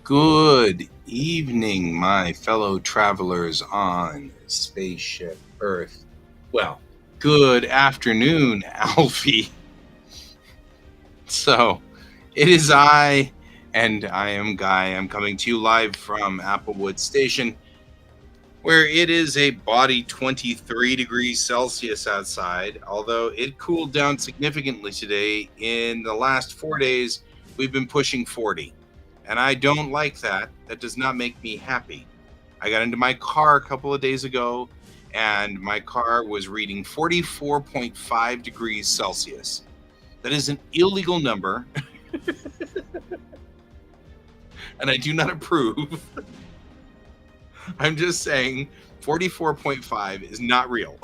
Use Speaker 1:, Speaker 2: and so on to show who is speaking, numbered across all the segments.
Speaker 1: Good evening, my fellow travelers on spaceship Earth. Well, good afternoon, Alfie. So, it is and I am Guy. I'm coming to you live from Applewood Station, where it is a body 23 degrees Celsius outside, although it cooled down significantly today. In the last 4 days, we've been pushing 40. And I don't like that. That does not make me happy. I got into my car a couple of days ago, and my car was reading 44.5 degrees Celsius. That is an illegal number, and I do not approve. I'm just saying 44.5 is not real.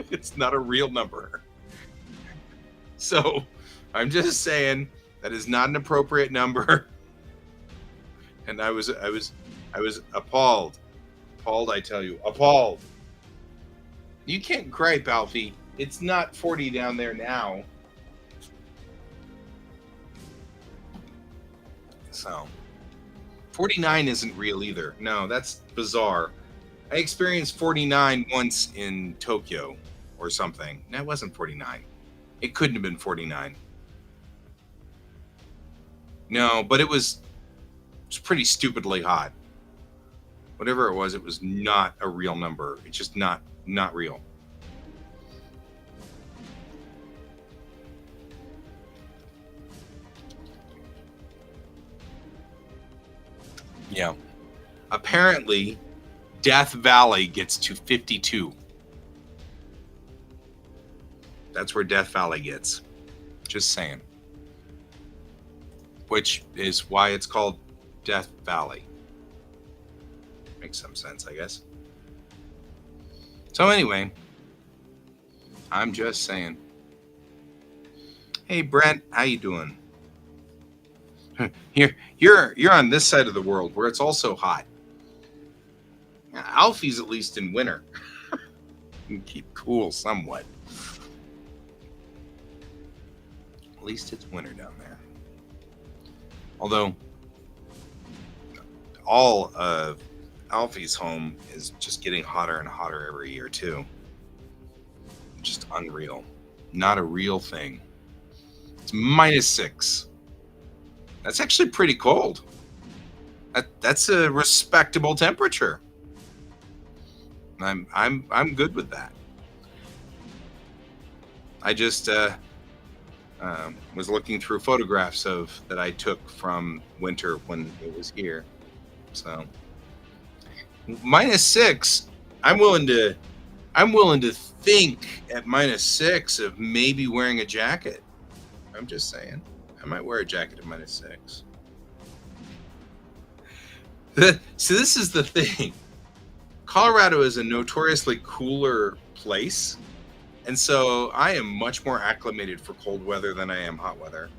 Speaker 1: It's not a real number. So I'm just saying that is not an appropriate number. And I was appalled. Appalled, I tell you. Appalled. You can't gripe, Alfie. It's not 40 down there now. So 49 isn't real either. No, that's bizarre. I experienced 49 once in Tokyo or something. No, it wasn't 49. It couldn't have been 49. No, but it was pretty stupidly hot. Whatever it was not a real number. It's just not real. Yeah. Apparently, Death Valley gets to 52. That's where Death Valley gets. Just saying. Which is why it's called Death Valley. Makes some sense, I guess. So anyway, I'm just saying. Hey Brent, how you doing? You're on this side of the world where it's also hot. Alfie's at least in winter. You can keep cool somewhat. At least it's winter down there. Although all of Alfie's home is just getting hotter and hotter every year too. Just unreal. Not a real thing. It's -6. That's actually pretty cold. That's a respectable temperature. I'm good with that. I just was looking through photographs that I took from winter when it was here. So -6, I'm willing to think at -6 of maybe wearing a jacket. I'm just saying. I might wear a jacket at -6. So this is the thing. Colorado is a notoriously cooler place. And so I am much more acclimated for cold weather than I am hot weather.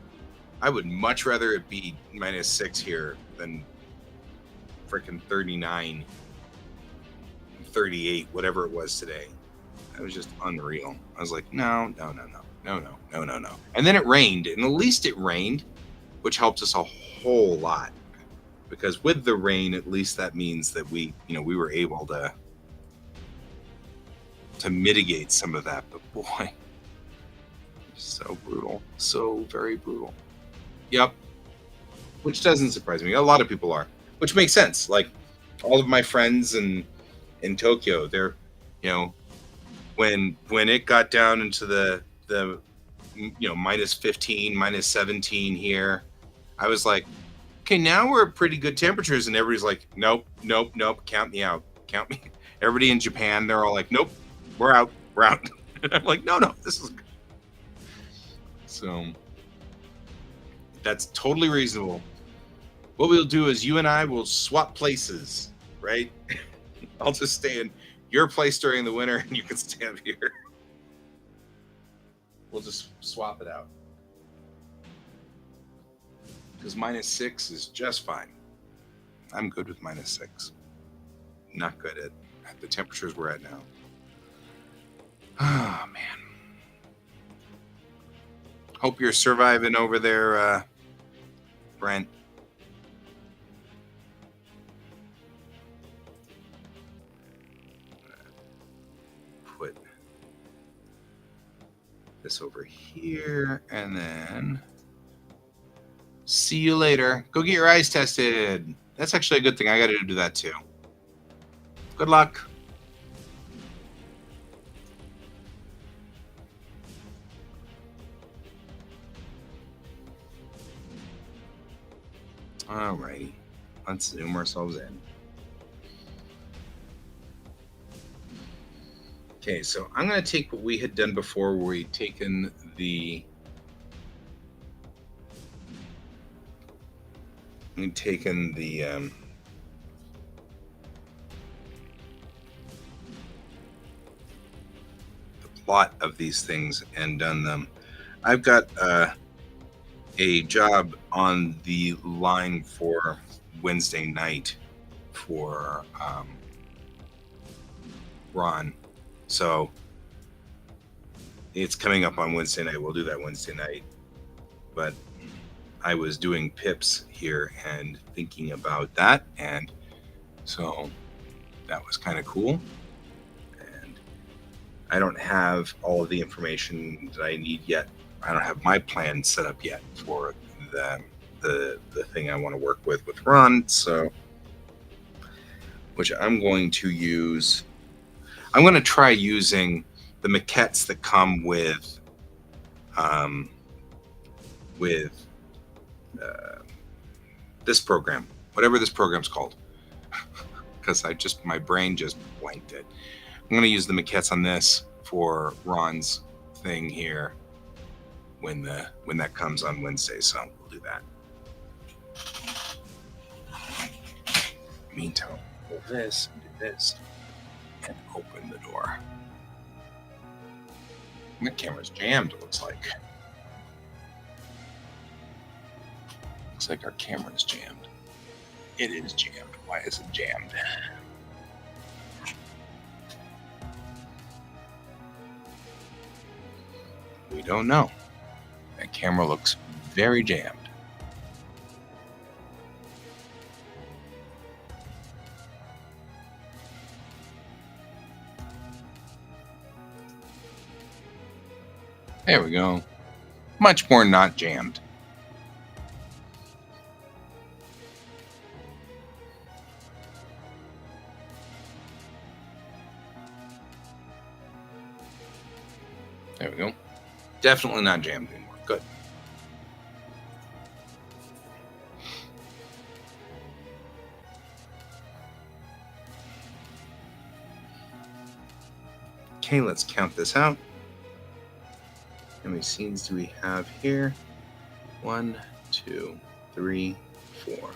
Speaker 1: I would much rather it be -6 here than freaking 39, 38, whatever it was today. That was just unreal. I was like, no. And then it rained, and at least it rained, which helped us a whole lot. Because with the rain, at least that means that we were able to mitigate some of that. But boy, so brutal. So very brutal. Yep. Which doesn't surprise me. A lot of people are. Which makes sense. Like all of my friends in Tokyo, they're, when it got down into the -15, -17 here, I was like, okay, now we're at pretty good temperatures, and everybody's like, nope, count me out. Everybody in Japan, they're all like, nope, we're out. And I'm like, no, this is good. So that's totally reasonable. What we'll do is you and I will swap places, right? I'll just stay in your place during the winter, and you can stay up here. We'll just swap it out. Because -6 is just fine. I'm good with -6. Not good at the temperatures we're at now. Oh, man. Hope you're surviving over there, Brent. put this over here, and then see you later. Go get your eyes tested. That's actually a good thing. I got to do that too. Good luck. Alrighty, let's zoom ourselves in. Okay, so I'm going to take what we had done before, where we'd taken the plot of these things and done them. I've got a job on the line for Wednesday night for Ron. So it's coming up on Wednesday night. We'll do that Wednesday night. But I was doing pips here and thinking about that. And so that was kind of cool. And I don't have all of the information that I need yet. I don't have my plan set up yet for the thing I want to work with Ron. So, which I'm going to use. I'm going to try using the maquettes that come with this program, whatever this program's called, because my brain just blanked it. I'm going to use the maquettes on this for Ron's thing here when that comes on Wednesday. So we'll do that. Meantime, pull this and do this and open the door. My camera's jammed, it looks like. Looks like our camera's jammed. It is jammed. Why is it jammed? We don't know. That camera looks very jammed. There we go. Much more not jammed. There we go. Definitely not jammed anymore. Good. Okay, let's count this out. How many scenes do we have here? 1, 2, 3, 4,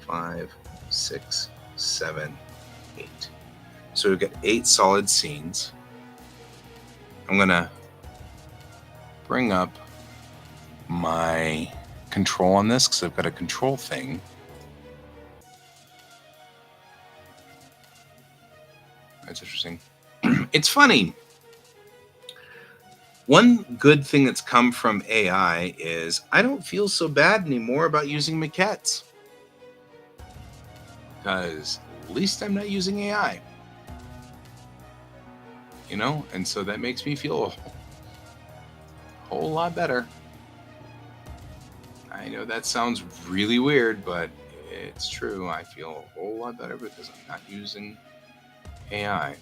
Speaker 1: 5, 6, 7, 8. So we've got 8 solid scenes. I'm going to bring up my control on this because I've got a control thing. That's interesting. It's funny. One good thing that's come from AI is I don't feel so bad anymore about using maquettes. Because at least I'm not using AI. You know? And so that makes me feel a whole lot better. I know that sounds really weird, but it's true. I feel a whole lot better because I'm not using AI.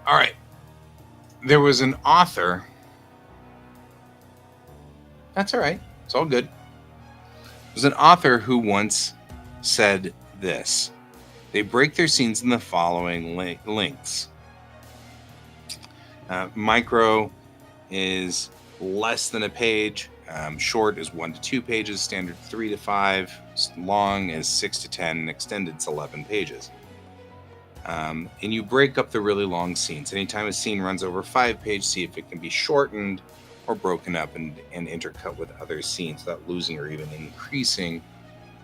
Speaker 1: All right. There was an author. That's all right. It's all good. There's an author who once said this. They break their scenes in the following lengths. Micro is less than a page. Short is 1 to 2 pages. Standard 3 to 5. Long is 6 to 10. And extended is 11 pages. And you break up the really long scenes. Anytime a scene runs over 5 pages, see if it can be shortened or broken up and intercut with other scenes without losing or even increasing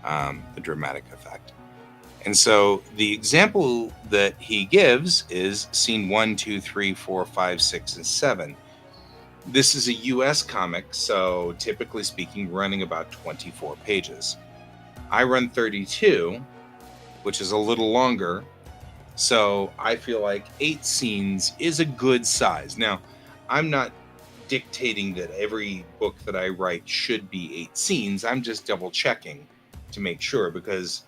Speaker 1: the dramatic effect. And so the example that he gives is scene 1, 2, 3, 4, 5, 6, and 7. This is a US comic, so typically speaking, running about 24 pages. I run 32, which is a little longer. So I feel like 8 scenes is a good size. Now, I'm not dictating that every book that I write should be 8 scenes. I'm just double checking to make sure, because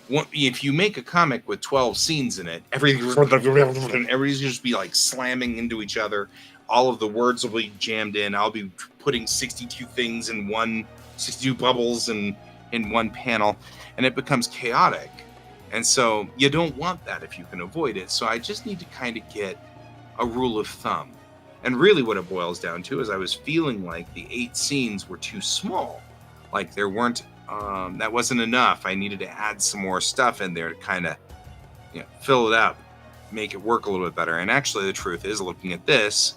Speaker 1: if you make a comic with 12 scenes in it, everybody's just be like slamming into each other. All of the words will be jammed in. I'll be putting 62 things in 62 bubbles in one panel, and it becomes chaotic. And so you don't want that if you can avoid it. So I just need to kind of get a rule of thumb. And really what it boils down to is I was feeling like the 8 scenes were too small. Like there weren't, that wasn't enough. I needed to add some more stuff in there to kind of, fill it up, make it work a little bit better. And actually the truth is, looking at this,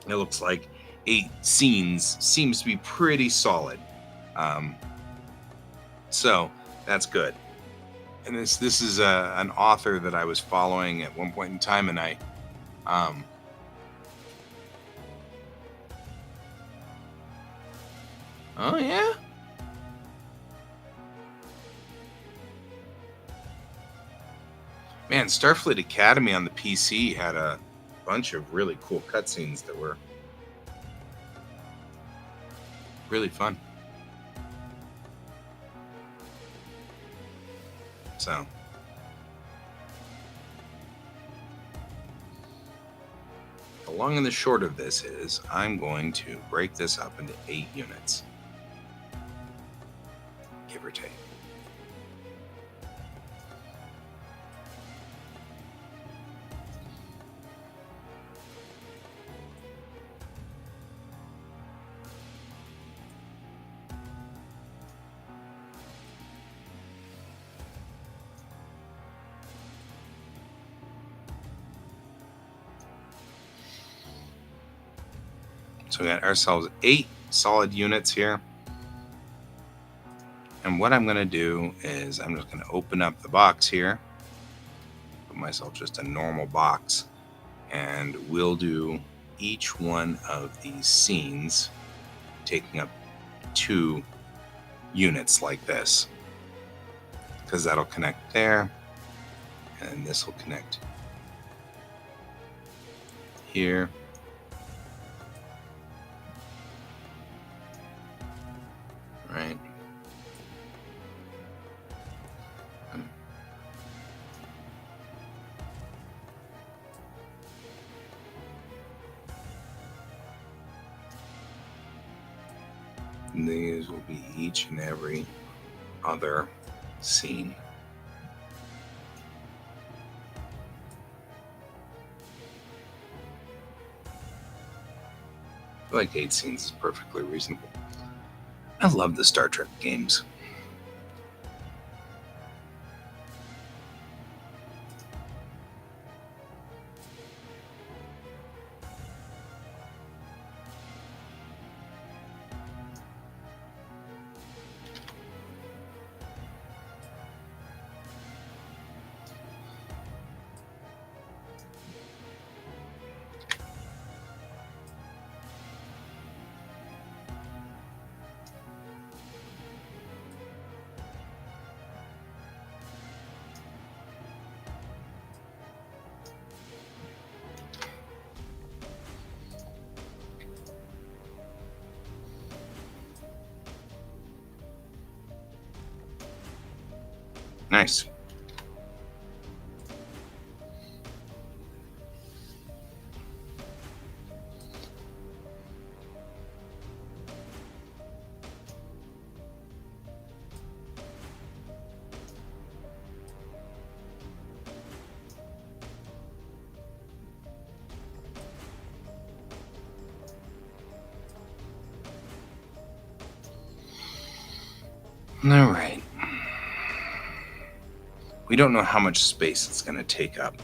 Speaker 1: it looks like 8 scenes seems to be pretty solid. So that's good. And this is an author that I was following at one point in time, and I oh yeah, man, Starfleet Academy on the PC had a bunch of really cool cutscenes that were really fun. So the long and the short of this is I'm going to break this up into 8 units, give or take. So we got ourselves 8 solid units here. And what I'm going to do is I'm just going to open up the box here, put myself just a normal box, and we'll do each one of these scenes taking up 2 units like this, because that'll connect there, and this will connect here. Right. And these will be each and every other scene. I feel like 8 scenes is perfectly reasonable. I love the Star Trek games. Nice. All right. We don't know how much space it's going to take up.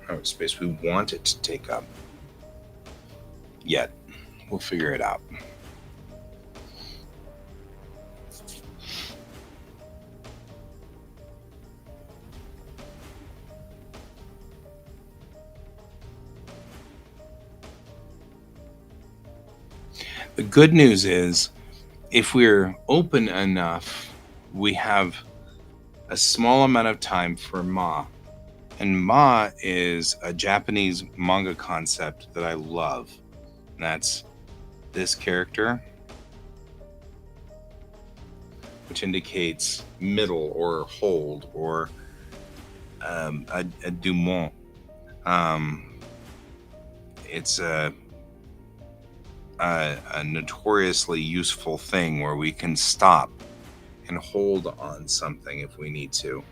Speaker 1: How much space we want it to take up. Yet. We'll figure it out. The good news is, if we're open enough, we have a small amount of time for Ma. And Ma is a Japanese manga concept that I love. And that's this character, which indicates middle or hold or a denouement. It's a notoriously useful thing where we can stop and hold on something if we need to.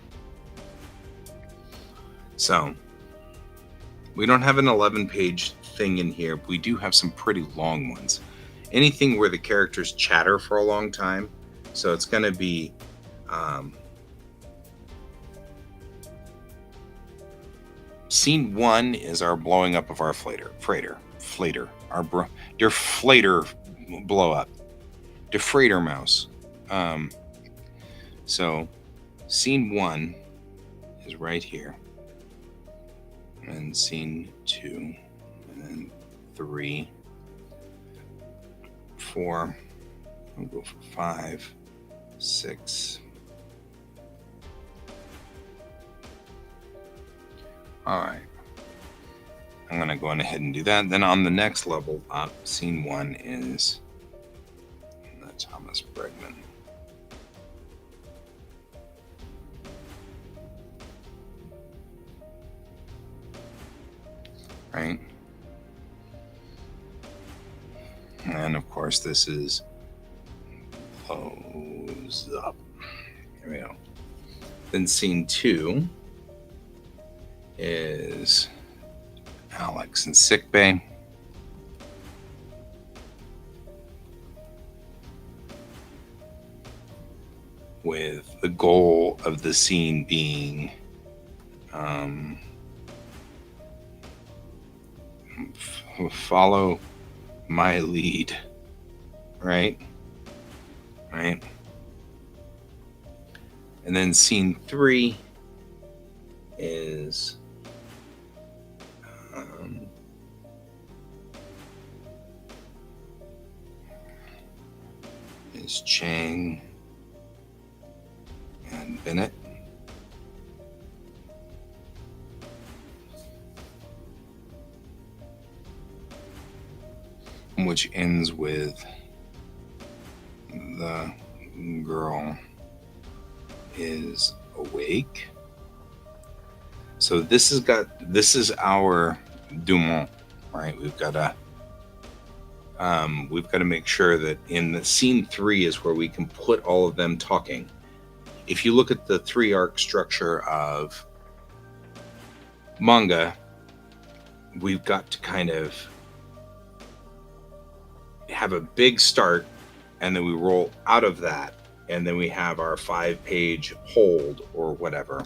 Speaker 1: So, we don't have an 11-page thing in here, but we do have some pretty long ones. Anything where the characters chatter for a long time. So it's going to be scene 1 is our blowing up of our freighter. Our dear freighter blow up. The freighter mouse. So scene 1 is right here. And scene 2, and then 3, 4, we'll go for 5, 6. All right. I'm going to go on ahead and do that. Then on the next level up, scene 1 is the Thomas Bregman. Right? And of course, this is close up. Here we go. Then scene 2 is Alex in sickbay. With the goal of the scene being follow my lead, right? And then scene 3 is Chang and Bennett. Which ends with the girl is awake. So this is our denouement, right? We've got to make sure that in the scene 3 is where we can put all of them talking. If you look at the 3 arc structure of manga, we've got to kind of have a big start, and then we roll out of that, and then we have our 5-page hold or whatever,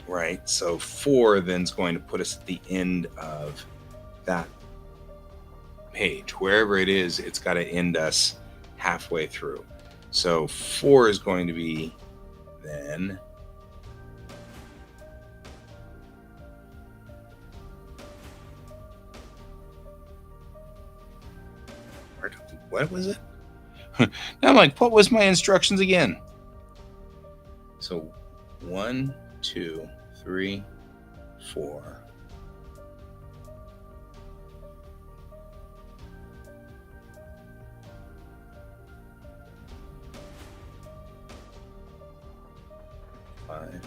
Speaker 1: right? So 4 then is going to put us at the end of that page. Wherever it is, it's got to end us halfway through. So 4 is going to be then what was it? Now I'm like, what was my instructions again? So 1, 2, 3, 4. Five.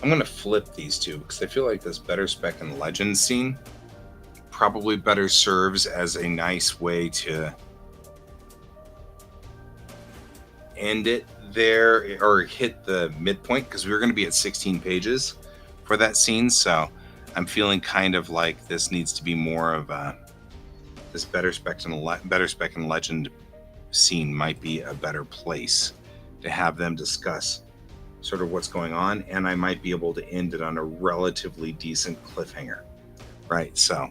Speaker 1: I'm going to flip these two because I feel like this Better Spec and Legend scene probably better serves as a nice way to end it there or hit the midpoint, because we were going to be at 16 pages for that scene. So I'm feeling kind of like this needs to be more of this Better Spec and Legend scene might be a better place to have them discuss sort of what's going on, and I might be able to end it on a relatively decent cliffhanger. Right, so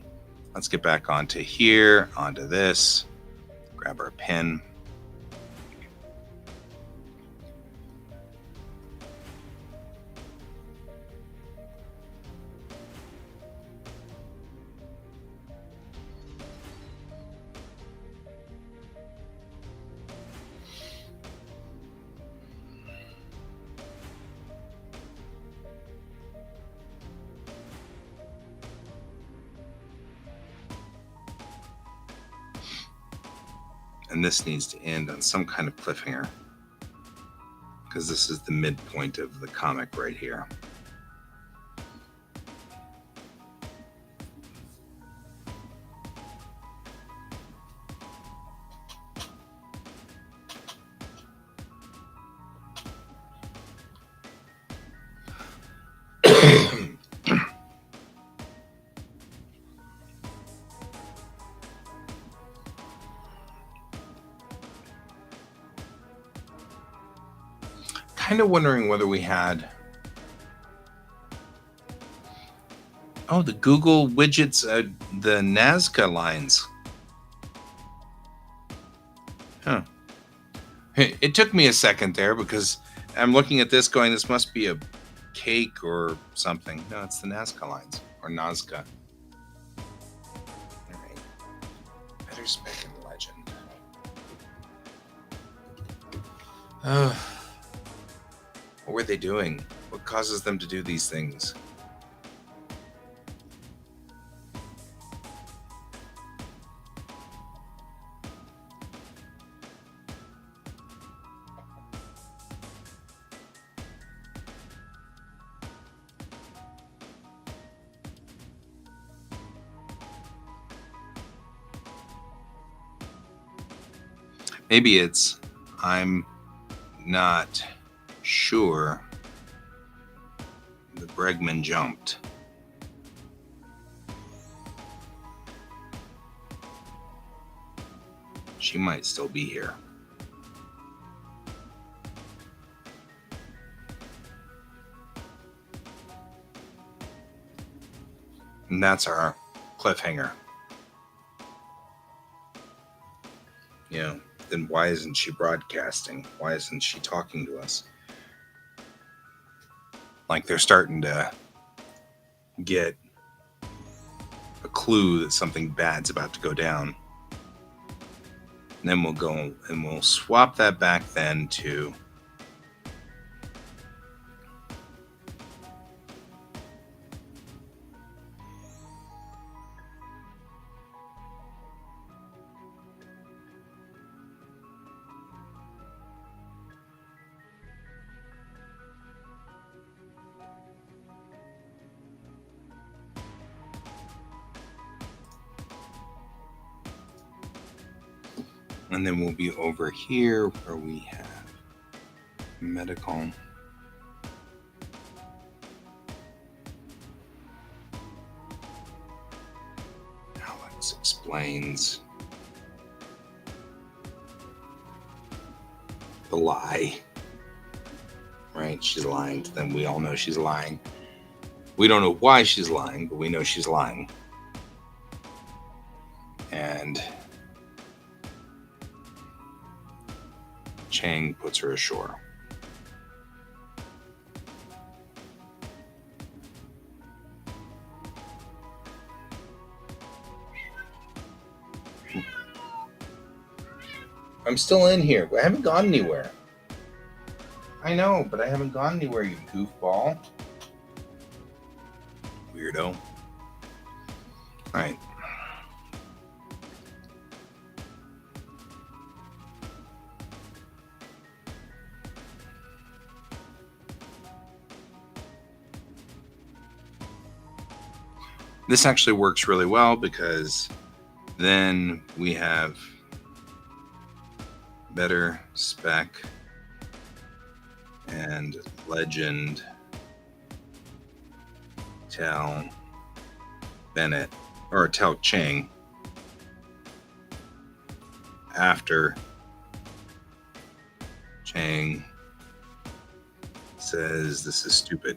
Speaker 1: let's get back onto here, onto this, grab our pen. And this needs to end on some kind of cliffhanger, because this is the midpoint of the comic right here. Kind of wondering whether we had... Oh, the Google widgets, the Nazca lines. Huh. It took me a second there because I'm looking at this going, this must be a cake or something. No, it's the Nazca lines, or Nazca. All right. Better Spec and Legend. What were they doing? What causes them to do these things? Maybe it's, I'm not sure the Bregman jumped. She might still be here. And that's our cliffhanger. You know, then why isn't she broadcasting? Why isn't she talking to us? Like they're starting to get a clue that something bad's about to go down. And then we'll go and we'll swap that back then to and then we'll be over here where we have medical. Alex explains the lie. Right? She's lying to them. We all know she's lying. We don't know why she's lying, but we know she's lying. And Chang puts her ashore. I'm still in here. I haven't gone anywhere. I know, but I haven't gone anywhere, you goofball. Weirdo. All right. This actually works really well because then we have better spec and legend tell Bennett or tell Chang after Chang says this is stupid.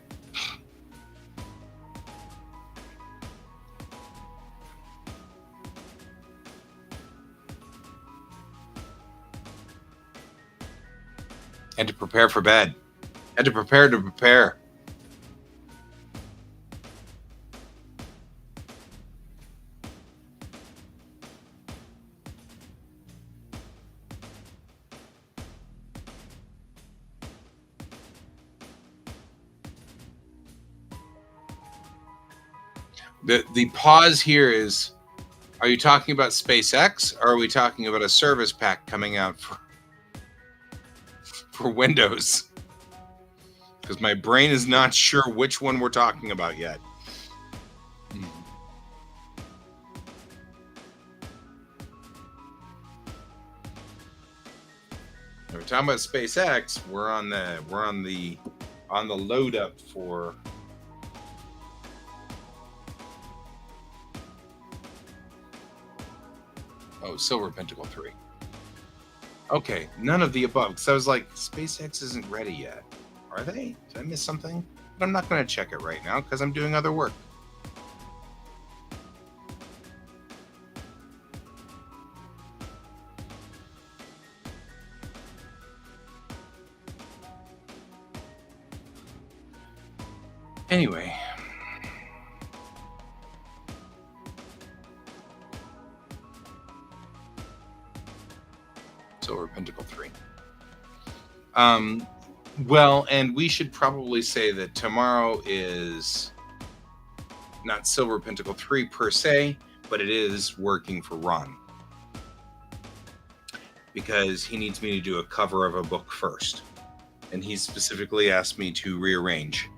Speaker 1: And to prepare for bed. And to prepare. The pause here is, are you talking about SpaceX or are we talking about a service pack coming out for Windows? Because my brain is not sure which one we're talking about yet. If we're talking about SpaceX, we're on the load up for Silver Pentacle 3. Okay, none of the above. Because I was like, SpaceX isn't ready yet. Are they? Did I miss something? But I'm not going to check it right now because I'm doing other work. Anyway. Silver Pentacle 3. Well, and we should probably say that tomorrow is not Silver Pentacle 3 per se, but it is working for Ron. Because he needs me to do a cover of a book first. And he specifically asked me to rearrange.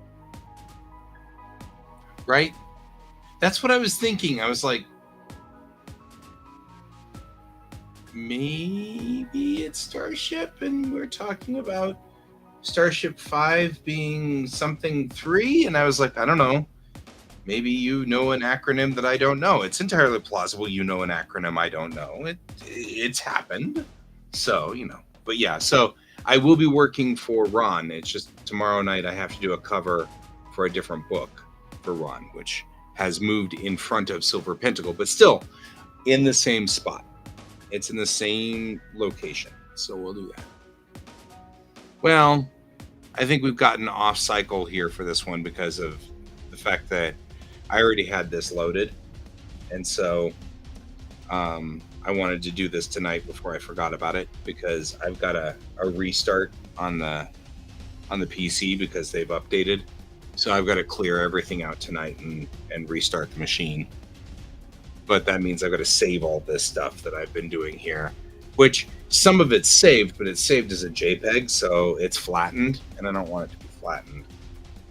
Speaker 1: Right? That's what I was thinking. I was like, maybe it's Starship and we're talking about Starship 5 being something 3, and I was like, I don't know. Maybe you know an acronym that I don't know. It's entirely plausible you know an acronym I don't know. It's happened. So, But yeah, so I will be working for Ron. It's just tomorrow night I have to do a cover for a different book for Ron, which has moved in front of Silver Pentacle, but still in the same spot. It's in the same location. So we'll do that. Well, I think we've gotten off cycle here for this one because of the fact that I already had this loaded. And so I wanted to do this tonight before I forgot about it because I've got a restart on the PC because they've updated. So I've got to clear everything out tonight and restart the machine. But that means I've got to save all this stuff that I've been doing here, which some of it's saved, but it's saved as a JPEG, so it's flattened, and I don't want it to be flattened.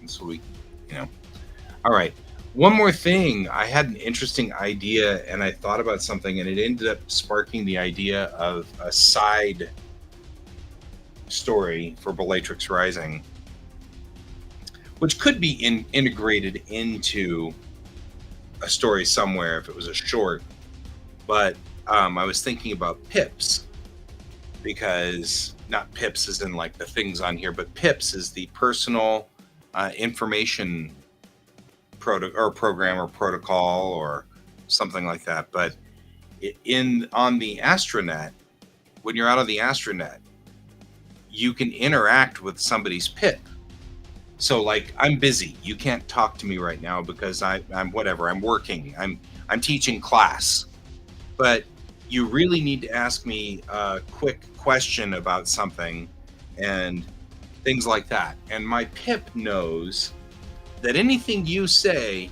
Speaker 1: And so all right. One more thing. I had an interesting idea, and I thought about something, and it ended up sparking the idea of a side story for Bellatrix Rising, which could be integrated into a story somewhere if it was a short. But I was thinking about pips, because not pips as in like the things on here, but pips is the personal information program or protocol or something like that. But on the astronet, when you're out on the astronet, you can interact with somebody's pip. So like, I'm busy. You can't talk to me right now because I'm whatever. I'm working. I'm teaching class. But you really need to ask me a quick question about something and things like that. And my pip knows that anything you say,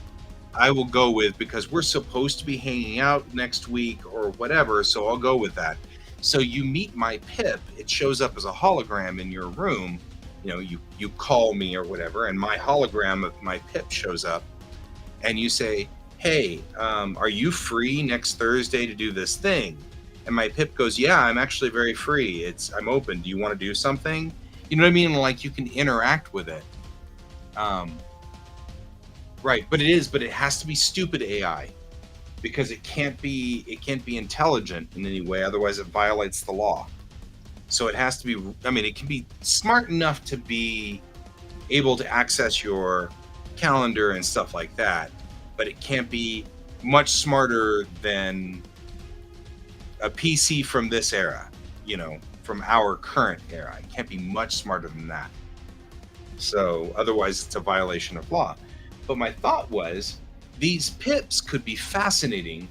Speaker 1: I will go with because we're supposed to be hanging out next week or whatever. So I'll go with that. So you meet my pip. It shows up as a hologram in your room. You call me or whatever, and my hologram of my pip shows up, and you say, hey, are you free next Thursday to do this thing? And my pip goes, yeah, I'm actually very free. I'm open. Do you want to do something? You know what I mean? Like you can interact with it. Um, right. But it has to be stupid AI because it can't be intelligent in any way. Otherwise it violates the law. So it has to be, I mean, it can be smart enough to be able to access your calendar and stuff like that, but it can't be much smarter than a PC from this era, from our current era. It can't be much smarter than that. So otherwise, it's a violation of law. But my thought was these pips could be fascinating,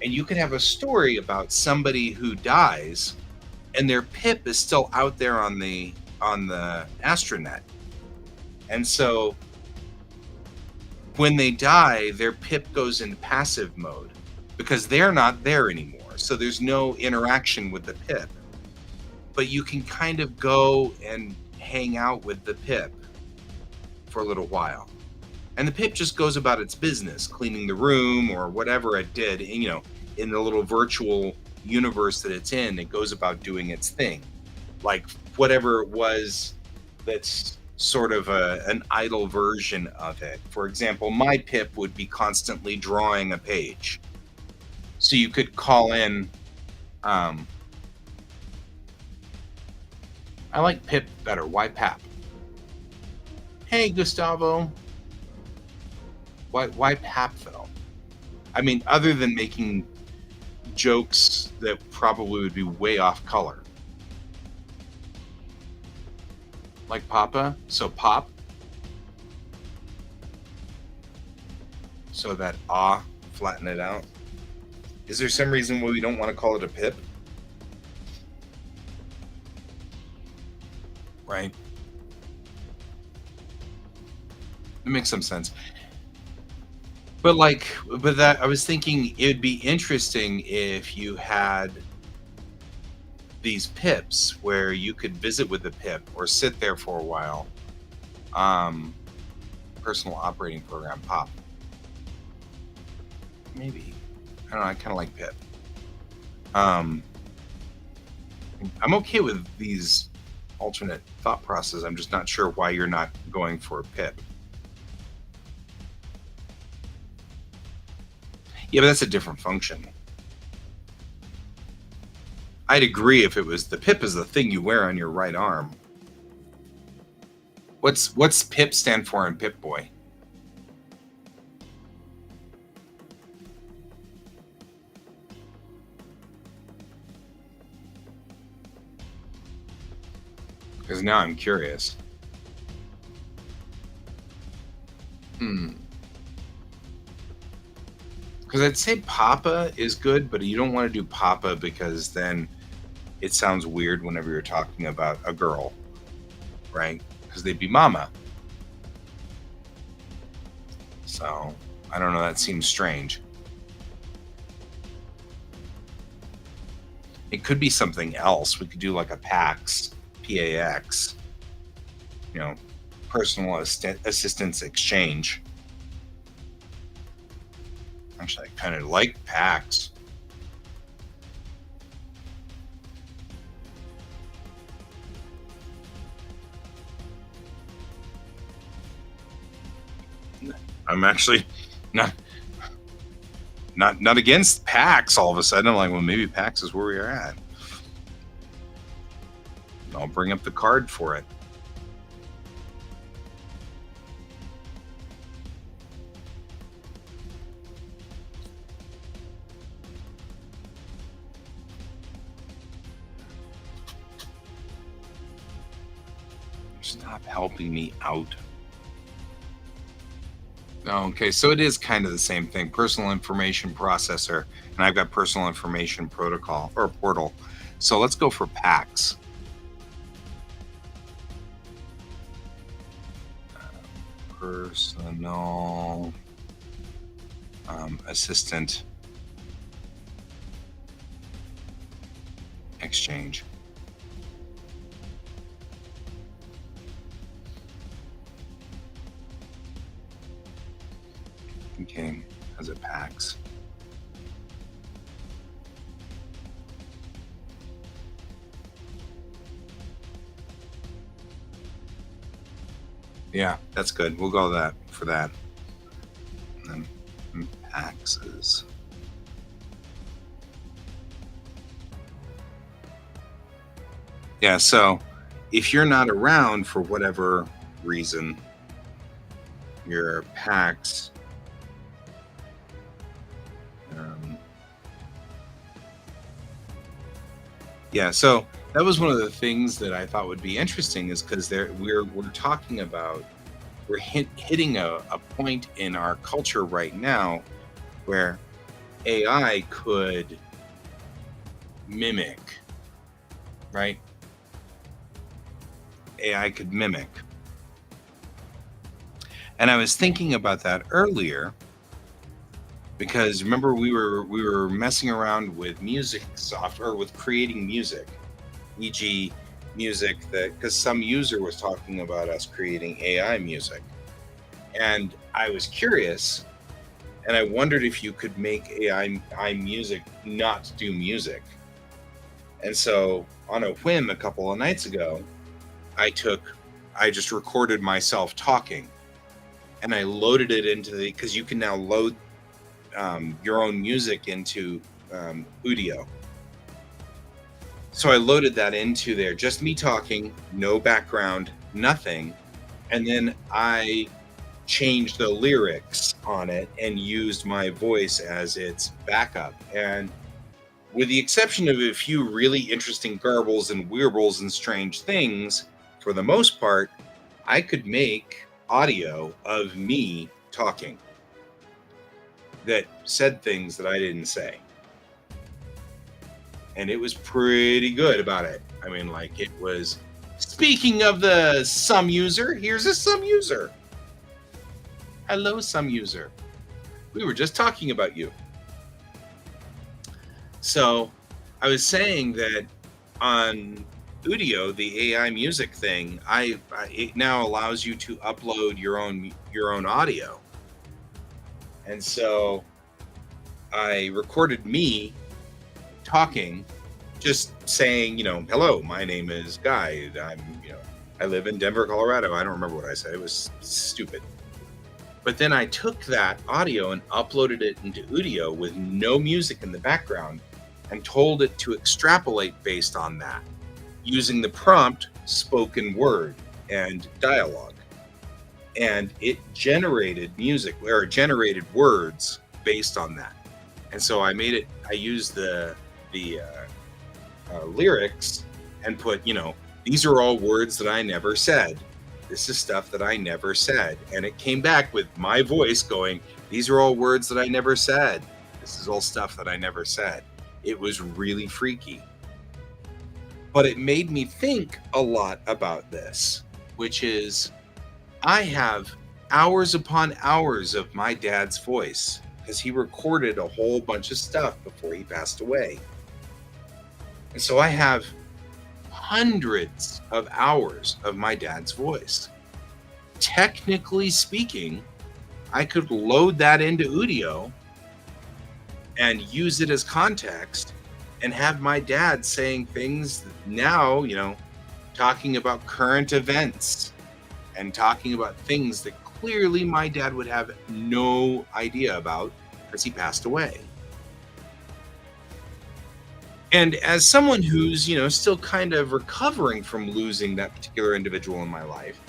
Speaker 1: and you could have a story about somebody who dies, and their pip is still out there on the astronet. And so when they die, their pip goes into passive mode because they're not there anymore. So there's no interaction with the pip. But you can kind of go and hang out with the pip for a little while. And the pip just goes about its business, cleaning the room or whatever it did. And, in the little virtual universe that it's in, it goes about doing its thing. Like whatever it was that's sort of an idle version of it. For example, my pip would be constantly drawing a page. So you could call in. Um, I like pip better. Why pap? Hey, Gustavo. Why pap though? I mean, other than making jokes that probably would be way off color. Like Papa, so pop. So that flatten it out. Is there some reason why we don't want to call it a pip? Right. It makes some sense. But that I was thinking it would be interesting if you had these pips where you could visit with the pip or sit there for a while. Um, Personal operating program pop. Maybe. I don't know. I kind of like pip. Um, I'm okay with these alternate thought process. I'm just not sure why you're not going for a pip. Yeah, but that's a different function. I'd agree if it was the pip is the thing you wear on your right arm. What's pip stand for in Pip Boy? Because now I'm curious. Hmm. Because I'd say Papa is good, but you don't want to do Papa because then it sounds weird whenever you're talking about a girl, right? Because they'd be Mama. So I don't know. That seems strange. It could be something else. We could do like a PAX, PAX, you know, personal assistance exchange. Actually, I kind of like PAX. I'm actually not not against PAX. All of a sudden, I'm like, well, maybe PAX is where we are at. I'll bring up the card for it. Stop helping me out. Okay, so it is kind of the same thing. Personal information processor, and I've got personal information protocol or portal. So let's go for PAX. Personal assistant exchange. Okay, has at PAX. Yeah, that's good. We'll go that for that. And then PAXs. Yeah, so if you're not around for whatever reason, your PAX, um, yeah, so that was one of the things that I thought would be interesting is because there we're talking about hitting a point in our culture right now where AI could mimic, right? AI could mimic. And I was thinking about that earlier because remember we were messing around with music software with creating music, e.g. music that because some user was talking about us creating AI music. And I was curious and I wondered if you could make AI music not do music. And so on a whim a couple of nights ago, I just recorded myself talking and I loaded it into because you can now load your own music into Udio. So I loaded that into there, just me talking, no background, nothing. And then I changed the lyrics on it and used my voice as its backup. And with the exception of a few really interesting garbles and weirbles and strange things, for the most part, I could make audio of me talking that said things that I didn't say. And it was pretty good about it. I mean, like, it was, speaking of the some user, here's a some user. Hello, some user. We were just talking about you. So I was saying that on Udio, the AI music thing, it now allows you to upload your own audio. And so I recorded me talking, just saying, hello, my name is Guy. I live in Denver, Colorado. I don't remember what I said. It was stupid. But then I took that audio and uploaded it into Udio with no music in the background and told it to extrapolate based on that, using the prompt spoken word and dialogue. And it generated music or generated words based on that. And so I used the lyrics and put, these are all words that I never said. This is stuff that I never said. And it came back with my voice going, these are all words that I never said. This is all stuff that I never said. It was really freaky. But it made me think a lot about this, which is I have hours upon hours of my dad's voice because he recorded a whole bunch of stuff before he passed away. And so I have hundreds of hours of my dad's voice. Technically speaking, I could load that into Udio and use it as context and have my dad saying things now, talking about current events and talking about things that clearly my dad would have no idea about because he passed away. And as someone who's, still kind of recovering from losing that particular individual in my life,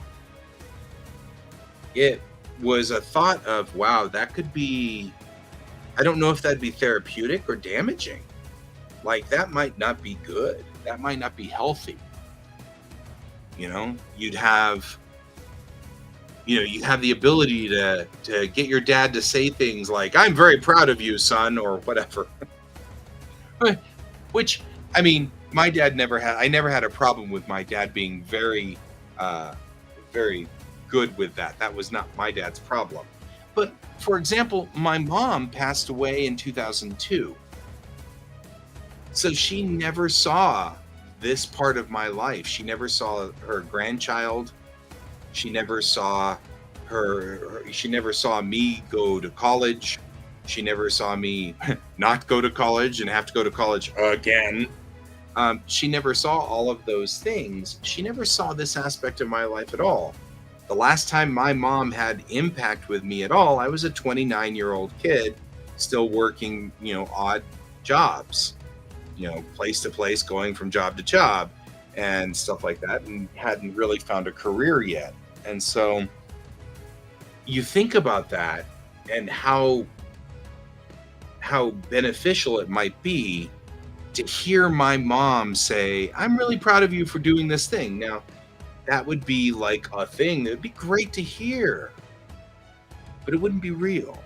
Speaker 1: it was a thought of, wow, that could be, I don't know if that'd be therapeutic or damaging. Like, that might not be good. That might not be healthy. You'd have, you have the ability to get your dad to say things like, I'm very proud of you, son, or whatever. Which, I mean, I never had a problem with my dad being very, very good with that. That was not my dad's problem. But for example, my mom passed away in 2002. So she never saw this part of my life. She never saw her grandchild. She never saw she never saw me go to college. She never saw me not go to college and have to go to college again. She never saw all of those things. She never saw this aspect of my life at all. The last time my mom had impact with me at all, I was a 29-year-old kid still working, odd jobs, place to place, going from job to job and stuff like that, and hadn't really found a career yet. And so you think about that and how beneficial it might be to hear my mom say, "I'm really proud of you for doing this thing." Now, that would be like a thing that would be great to hear, but it wouldn't be real.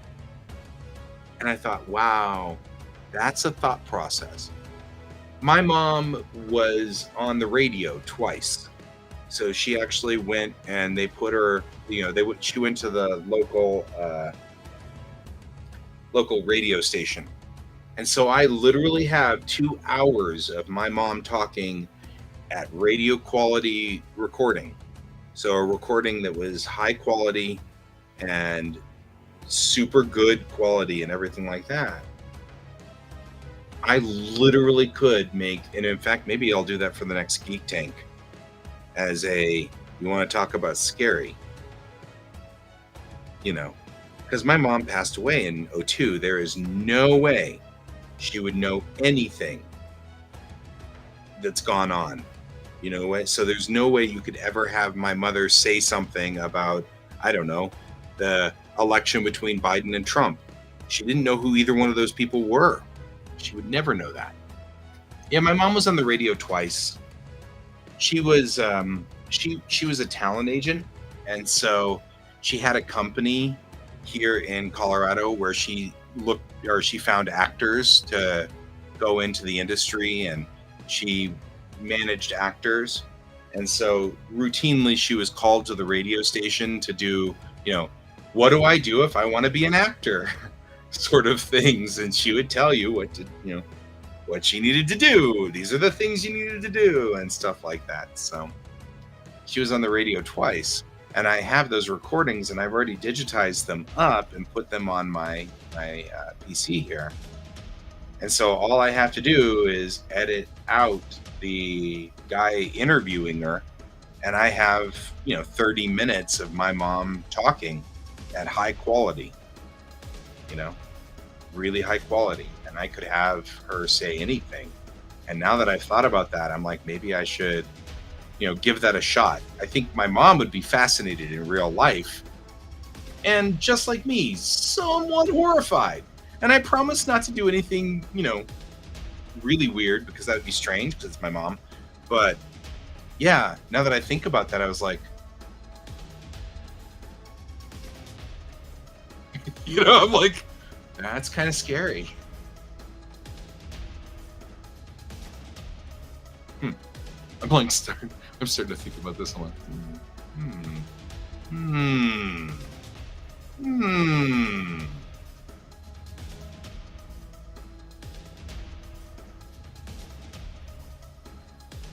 Speaker 1: And I thought, wow, that's a thought process. My mom was on the radio twice. So she actually went and they put her, she went to the local radio station. And so I literally have 2 hours of my mom talking at radio quality recording. So a recording that was high quality and super good quality and everything like that. I literally could make, and in fact, maybe I'll do that for the next Geek Tank you want to talk about scary, because my mom passed away in 2002. There is no way she would know anything that's gone on. So there's no way you could ever have my mother say something about, I don't know, the election between Biden and Trump. She didn't know who either one of those people were. She would never know that. Yeah, my mom was on the radio twice. She was she was a talent agent, and so she had a company here in Colorado where she found actors to go into the industry, and she managed actors. And so routinely she was called to the radio station to do, what do I do if I want to be an actor sort of things. And she would tell you what she needed to do. These are the things you needed to do and stuff like that. So she was on the radio twice, and I have those recordings, and I've already digitized them up and put them on my PC here. And so all I have to do is edit out the guy interviewing her, and I have 30 minutes of my mom talking at high quality, really high quality, and I could have her say anything. And now that I've thought about that, I'm like, maybe I should give that a shot. I think my mom would be fascinated in real life, and just like me, somewhat horrified. And I promise not to do anything really weird, because that would be strange because it's my mom. But yeah, now that I think about that, I was like, I'm like, that's kind of scary. I'm starting to think about this. I'm like,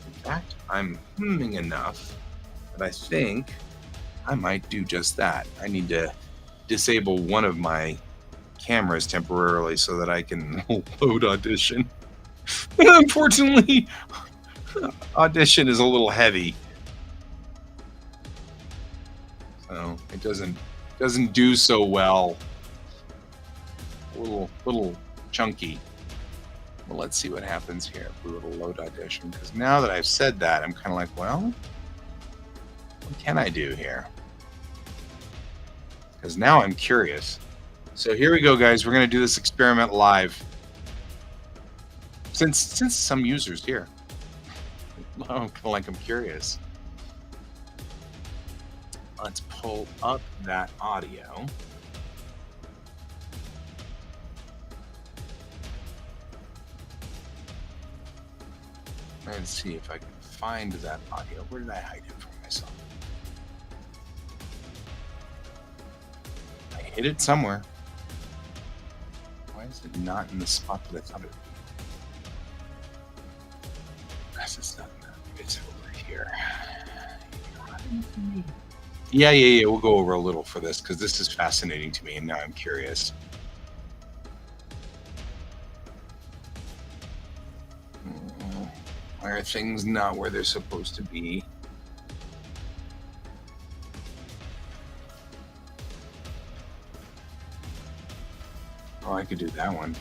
Speaker 1: In fact, I'm humming enough that I think I might do just that. I need to disable one of my cameras temporarily so that I can load Audition. Unfortunately, Audition is a little heavy, so it doesn't do so well. A little chunky. Well, let's see what happens here if we were to load Audition, because now that I've said that, I'm kind of like, well, what can I do here? Because now I'm curious. So here we go, guys. We're going to do this experiment live. Since some users here. I'm kind of like, I'm curious. Let's pull up that audio. And see if I can find that audio. Where did I hide it from myself? I hid it somewhere. Why is it not in the spot that I thought it would be? It's not in that. It's over here. Yeah. We'll go over a little for this, because this is fascinating to me, and now I'm curious. Why are things not where they're supposed to be? Oh, I could do that one.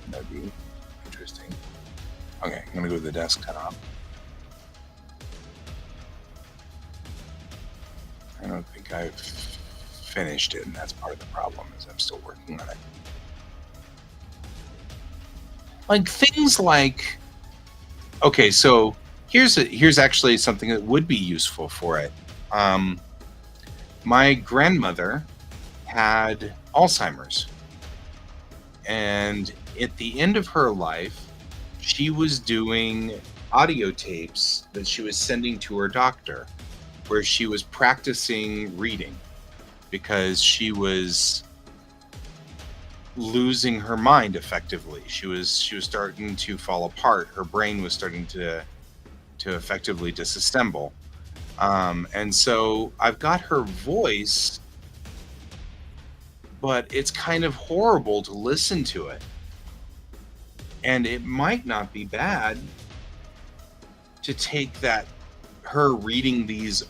Speaker 1: That'd be interesting. Okay, I'm gonna go to the desktop. I don't think I've finished it, and that's part of the problem, is I'm still working on it. Like things like, okay, so here's actually something that would be useful for it. My grandmother had Alzheimer's, and at the end of her life, she was doing audio tapes that she was sending to her doctor, where she was practicing reading because she was losing her mind effectively. She was starting to fall apart. Her brain was starting to effectively disassemble. And so I've got her voice, but it's kind of horrible to listen to it. And it might not be bad to take that, her reading these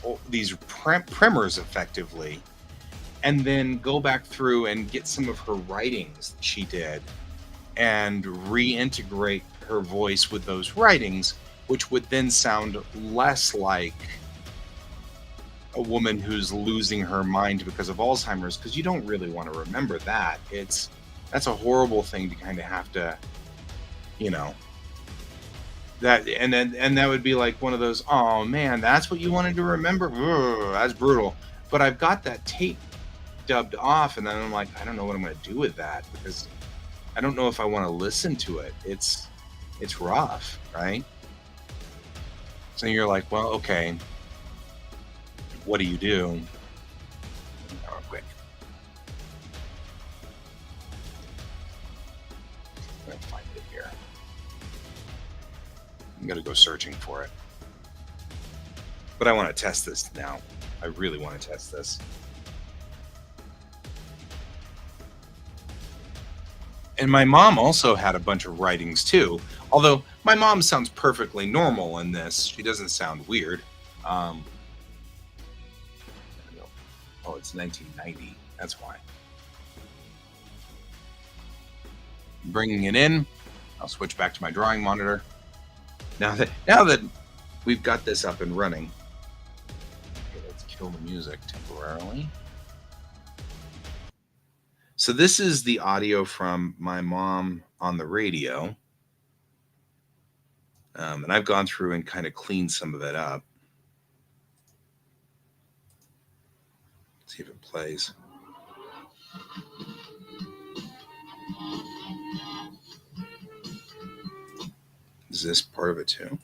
Speaker 1: primers effectively, and then go back through and get some of her writings that she did and reintegrate her voice with those writings, which would then sound less like a woman who's losing her mind because of Alzheimer's, because you don't really want to remember that. That's a horrible thing to kind of have to, that, and that would be like one of those, oh man, that's what you wanted to remember. Ugh, that's brutal. But I've got that tape dubbed off, and then I'm like, I don't know what I'm going to do with that, because I don't know if I want to listen to it. It's rough, right? So you're like, well, okay, what do you do? Real quick. I'm gonna find it here. I'm gonna go searching for it. But I want to test this now. I really want to test this. And my mom also had a bunch of writings too. Although my mom sounds perfectly normal in this. She doesn't sound weird. Oh, it's 1990. That's why. Bringing it in. I'll switch back to my drawing monitor. Now that we've got this up and running. Okay, let's kill the music temporarily. So this is the audio from my mom on the radio. And I've gone through and kind of cleaned some of it up. Let's see if it plays. Is this part of it too?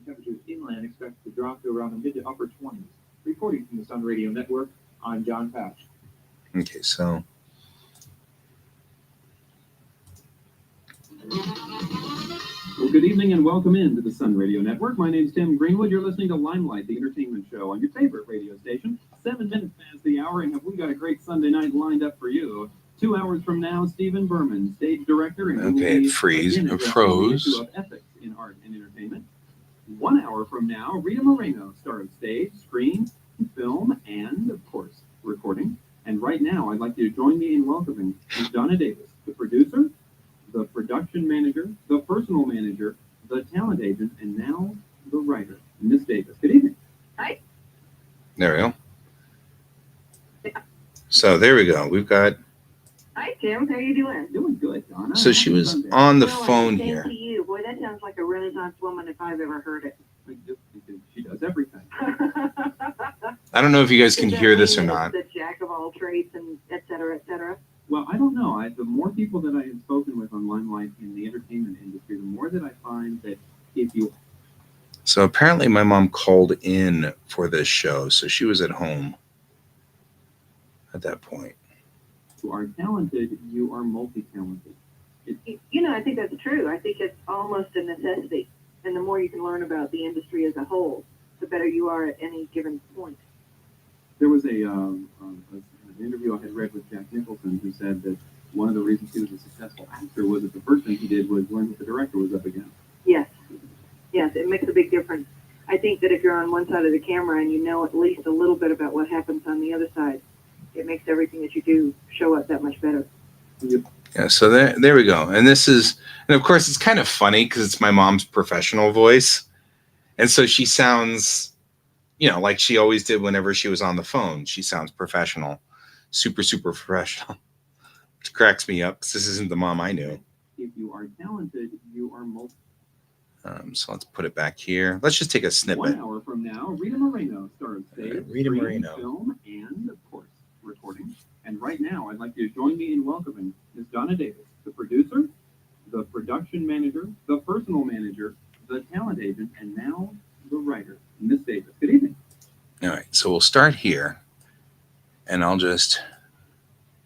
Speaker 2: Temperatures inland expected to drop to around the mid to upper 20s. Reporting from the Sun Radio Network, I'm John Patch.
Speaker 1: Okay, so.
Speaker 2: Well, good evening and welcome into the Sun Radio Network. My name's Tim Greenwood. You're listening to Limelight, the entertainment show on your favorite radio station. 7 minutes past the hour, and we got a great Sunday night lined up for you. 2 hours from now, Stephen Berman, stage director and
Speaker 1: okay, it froze.
Speaker 2: Of ethics in art and entertainment. 1 hour from now, Rita Moreno, star of stage, screen, film, and of course, recording. And right now, I'd like you to join me in welcoming Donna Davis, the producer, the production manager, the personal manager, the talent agent, and now the writer, Miss Davis. Good evening.
Speaker 3: Hi.
Speaker 1: There we go. Yeah. So there we go. We've got.
Speaker 3: Hi, Tim. How are you doing?
Speaker 2: Doing good, Donna.
Speaker 1: So she was on the phone here.
Speaker 3: To you. Boy, that sounds like a Renaissance woman if I've ever heard it.
Speaker 2: She does everything.
Speaker 1: I don't know if you guys can hear this or not.
Speaker 3: The jack of all trades and et cetera, et cetera.
Speaker 2: Well, I don't know. The more people that I have spoken with on Limelight in the entertainment industry, the more that I find that if you...
Speaker 1: So apparently my mom called in for this show, so she was at home at that point.
Speaker 2: You are talented, you are multi-talented.
Speaker 3: I think that's true. I think it's almost a necessity. And the more you can learn about the industry as a whole, the better you are at any given point.
Speaker 2: There was an an interview I had read with Jack Nicholson, who said that one of the reasons he was a successful actor was that the first thing he did was learn what the director was up against.
Speaker 3: Yes, yes, it makes a big difference. I think that if you're on one side of the camera and you know at least a little bit about what happens on the other side, it makes everything that you do show up that much better.
Speaker 1: Yeah, so there we go. And this is, and of course, it's kind of funny because it's my mom's professional voice. And so she sounds, like she always did whenever she was on the phone. She sounds professional, super, super professional, which cracks me up because this isn't the mom I knew.
Speaker 2: If you are talented, you are multiple.
Speaker 1: So let's put it back here. Let's just take a snippet.
Speaker 2: 1 hour from now, Rita Moreno, star of stage,
Speaker 1: Rita
Speaker 2: screen,
Speaker 1: Moreno.
Speaker 2: film, and, of course, recording. And right now, I'd like you to join me in welcoming Ms. Donna Davis, the producer, the production manager, the personal manager, the talent agent, and now the writer, Ms. Davis. Good evening.
Speaker 1: All right, so we'll start here, and I'll just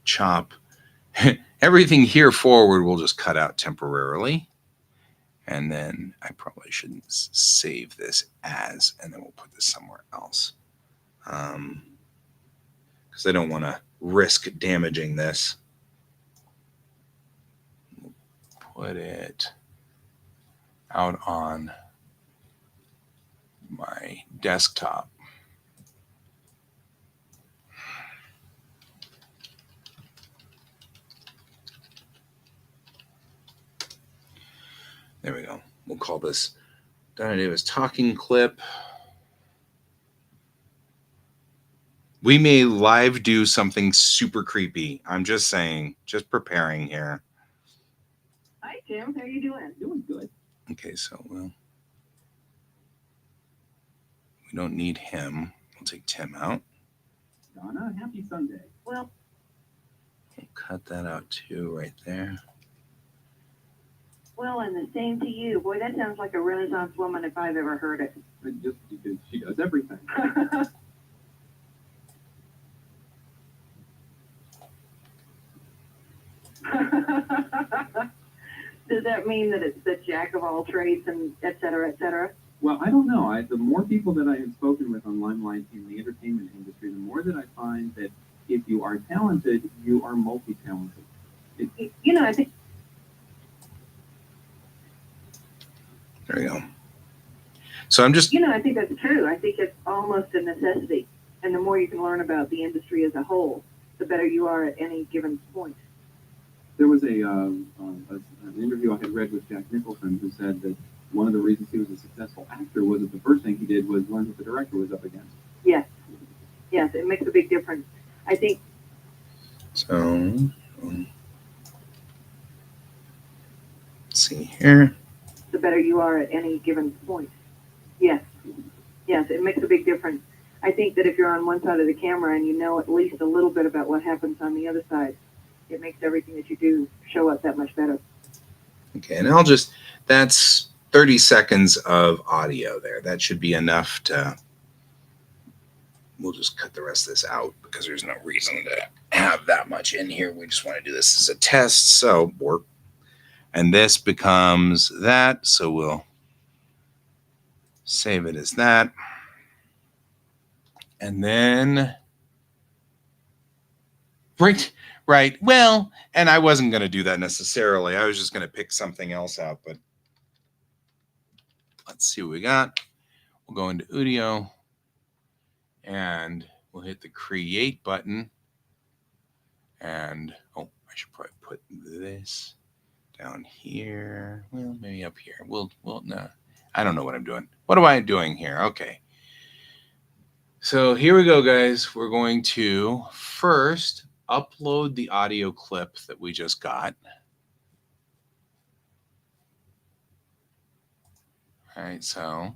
Speaker 1: chop everything here forward. We'll just cut out temporarily. And then I probably shouldn't save this as, and then we'll put this somewhere else. Because I don't want to risk damaging this. We'll put it out on my desktop. There we go. We'll call this Donna Davis talking clip. We may live do something super creepy. I'm just saying, just preparing here.
Speaker 3: Hi, Tim. How are you doing?
Speaker 2: Doing good.
Speaker 1: Okay, so we don't need him. We'll take Tim out.
Speaker 2: Donna, happy Sunday.
Speaker 3: Well,
Speaker 1: We'll cut that out too, right there.
Speaker 3: well, and the same to you. Boy, that sounds like a Renaissance woman if I've ever heard it.
Speaker 2: Just because she does everything.
Speaker 3: Does that mean that it's the jack of all trades and et cetera, et cetera?
Speaker 2: Well, I don't know. The more people that I have spoken with on Limelight in the entertainment industry, the more that I find that if you are talented, you are multi-talented.
Speaker 3: I think.
Speaker 1: There we go. So I'm just...
Speaker 3: I think that's true. I think it's almost a necessity. And the more you can learn about the industry as a whole, the better you are at any given point.
Speaker 2: There was an interview I had read with Jack Nicholson, who said that one of the reasons he was a successful actor was that the first thing he did was learn what the director was up against.
Speaker 3: Yes. Yes, it makes a big difference. I think.
Speaker 1: So, let's see here.
Speaker 3: The better you are at any given point. Yes. Yes, it makes a big difference. I think that if you're on one side of the camera and you know at least a little bit about what happens on the other side, it makes everything that you do show up that much better.
Speaker 1: Okay, and that's 30 seconds of audio there. That should be enough to, we'll just cut the rest of this out because there's no reason to have that much in here. We just want to do this as a test. So work. And this becomes that. So we'll save it as that. And then, right. Well, and I wasn't going to do that necessarily. I was just going to pick something else out, but let's see what we got. We'll go into Udio and we'll hit the create button. And, I should probably put this down here. Well, maybe up here. No, I don't know what I'm doing. What am I doing here? Okay. So here we go, guys. We're going to first upload the audio clip that we just got. All right, so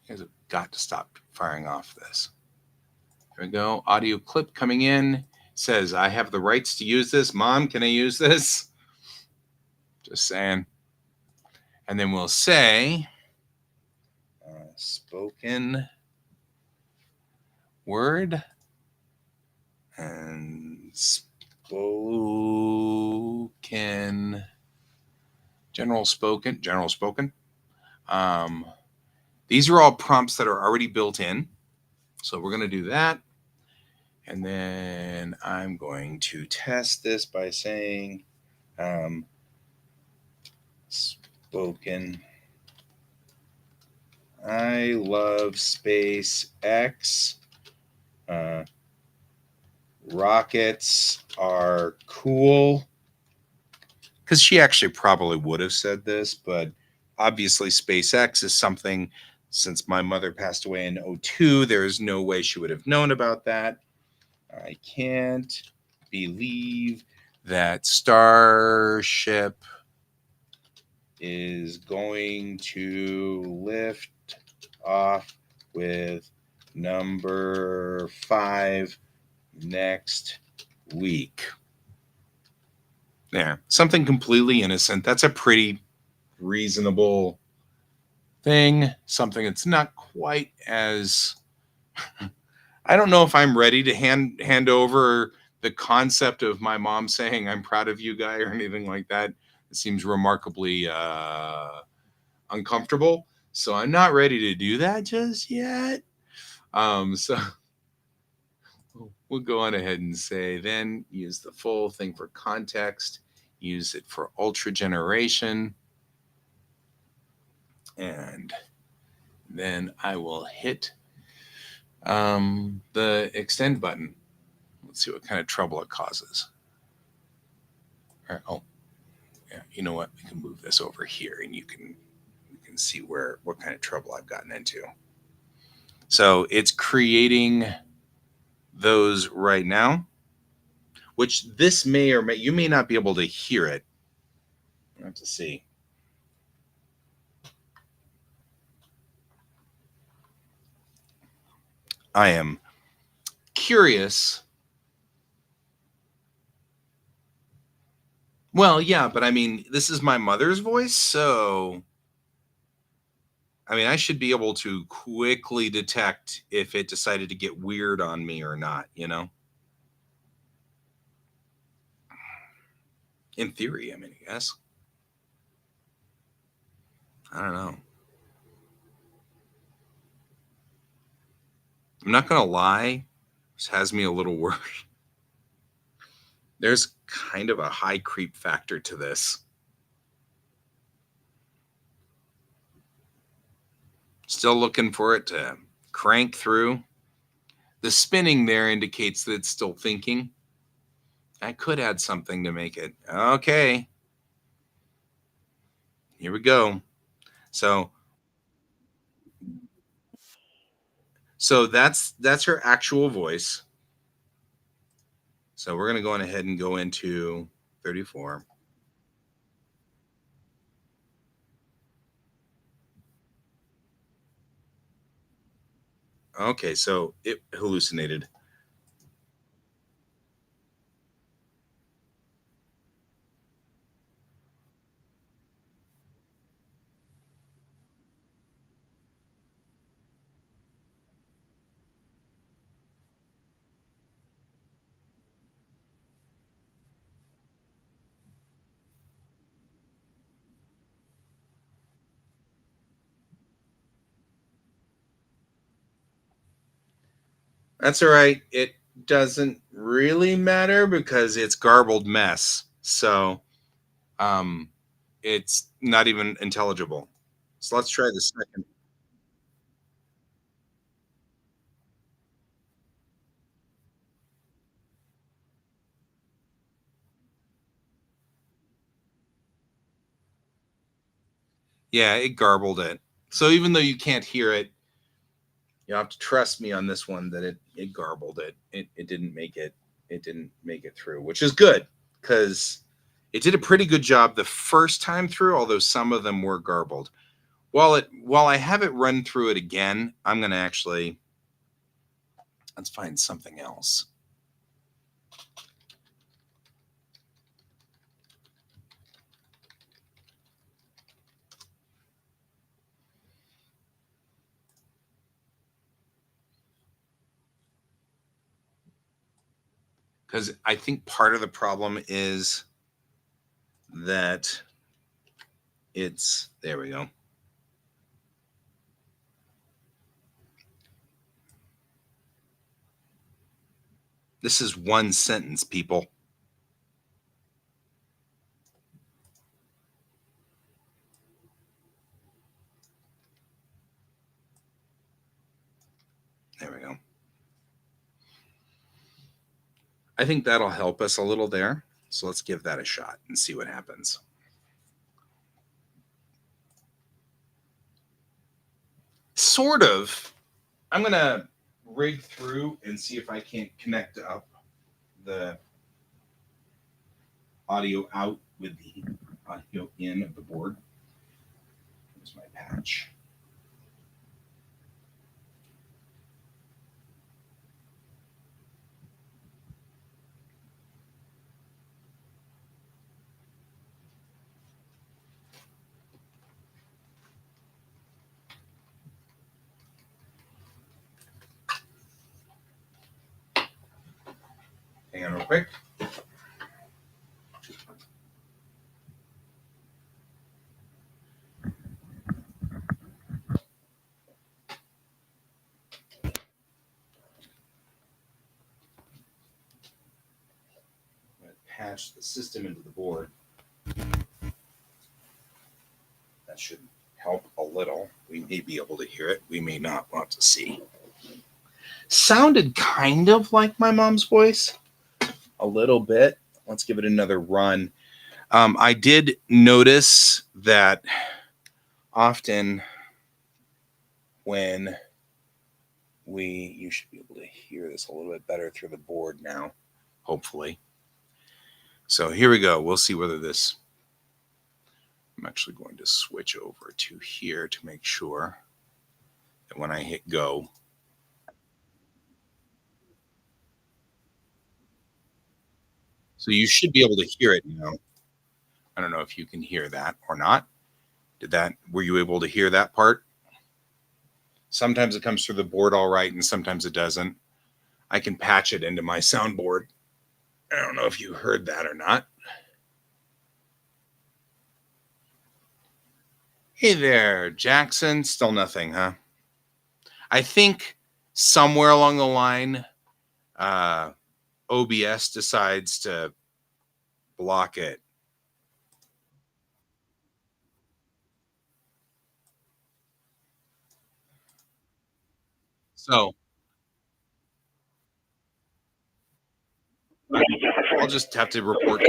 Speaker 1: you guys have got to stop firing off this. There we go. Audio clip coming in. It says, I have the rights to use this. Mom, can I use this? Just saying. And then we'll say, spoken word and spoken, general spoken. These are all prompts that are already built in. So we're going to do that. And then I'm going to test this by saying spoken. I love SpaceX. Uh, rockets are cool. Because she actually probably would have said this, but obviously SpaceX is something, since my mother passed away in '02, there is no way she would have known about that. I can't believe that Starship is going to lift off with number 5 next week. Yeah, something completely innocent. That's a pretty reasonable thing. Something that's not quite as I don't know if I'm ready to hand over the concept of my mom saying I'm proud of you, guy, or anything like that. It seems remarkably uncomfortable. So I'm not ready to do that just yet. So we'll go on ahead and say then use the full thing for context, use it for ultra generation, and then I will hit the extend button. Let's see what kind of trouble it causes. Oh, yeah. You know what? We can move this over here, and you can see what kind of trouble I've gotten into. So it's creating those right now, which this may or may you may not be able to hear it. I have to see. I am curious. Well, yeah, but I mean, this is my mother's voice, so I mean, I should be able to quickly detect if it decided to get weird on me or not, you know? In theory, I mean, I guess. I don't know. I'm not going to lie. This has me a little worried. There's kind of a high creep factor to this. Still looking for it to crank through. The spinning there indicates that it's still thinking. I could add something to make it. Okay. Here we go. So that's her actual voice. So we're going to go on ahead and go into 34. Okay, so it hallucinated. That's all right. It doesn't really matter because it's garbled mess. So um it's not even intelligible. So let's try the second. Yeah, it garbled it. So even though you can't hear it, you have to trust me on this one that it garbled it. It didn't make it. It didn't make it through, which is good because it did a pretty good job the first time through, although some of them were garbled. While I have it run through it again, I'm gonna actually let's find something else. Because I think part of the problem is that it's there we go. This is one sentence, people. There we go. I think that'll help us a little there. So let's give that a shot and see what happens. Sort of. I'm going to rig through and see if I can't connect up the audio out with the audio in of the board. Here's my patch. Hang on real quick. Patch the system into the board. That should help a little. We may be able to hear it. We may not. Want to see. Sounded kind of like my mom's voice. A little bit. Let's give it another run. I did notice that often when you should be able to hear this a little bit better through the board now, hopefully. So here we go. We'll see whether this, I'm actually going to switch over to here to make sure that when I hit go, so you should be able to hear it now. I don't know if you can hear that or not. Were you able to hear that part? Sometimes it comes through the board all right, and sometimes it doesn't. I can patch it into my soundboard. I don't know if you heard that or not. Hey there, Jackson. Still nothing, huh? I think somewhere along the line, OBS decides to block it. So I'll just have to report.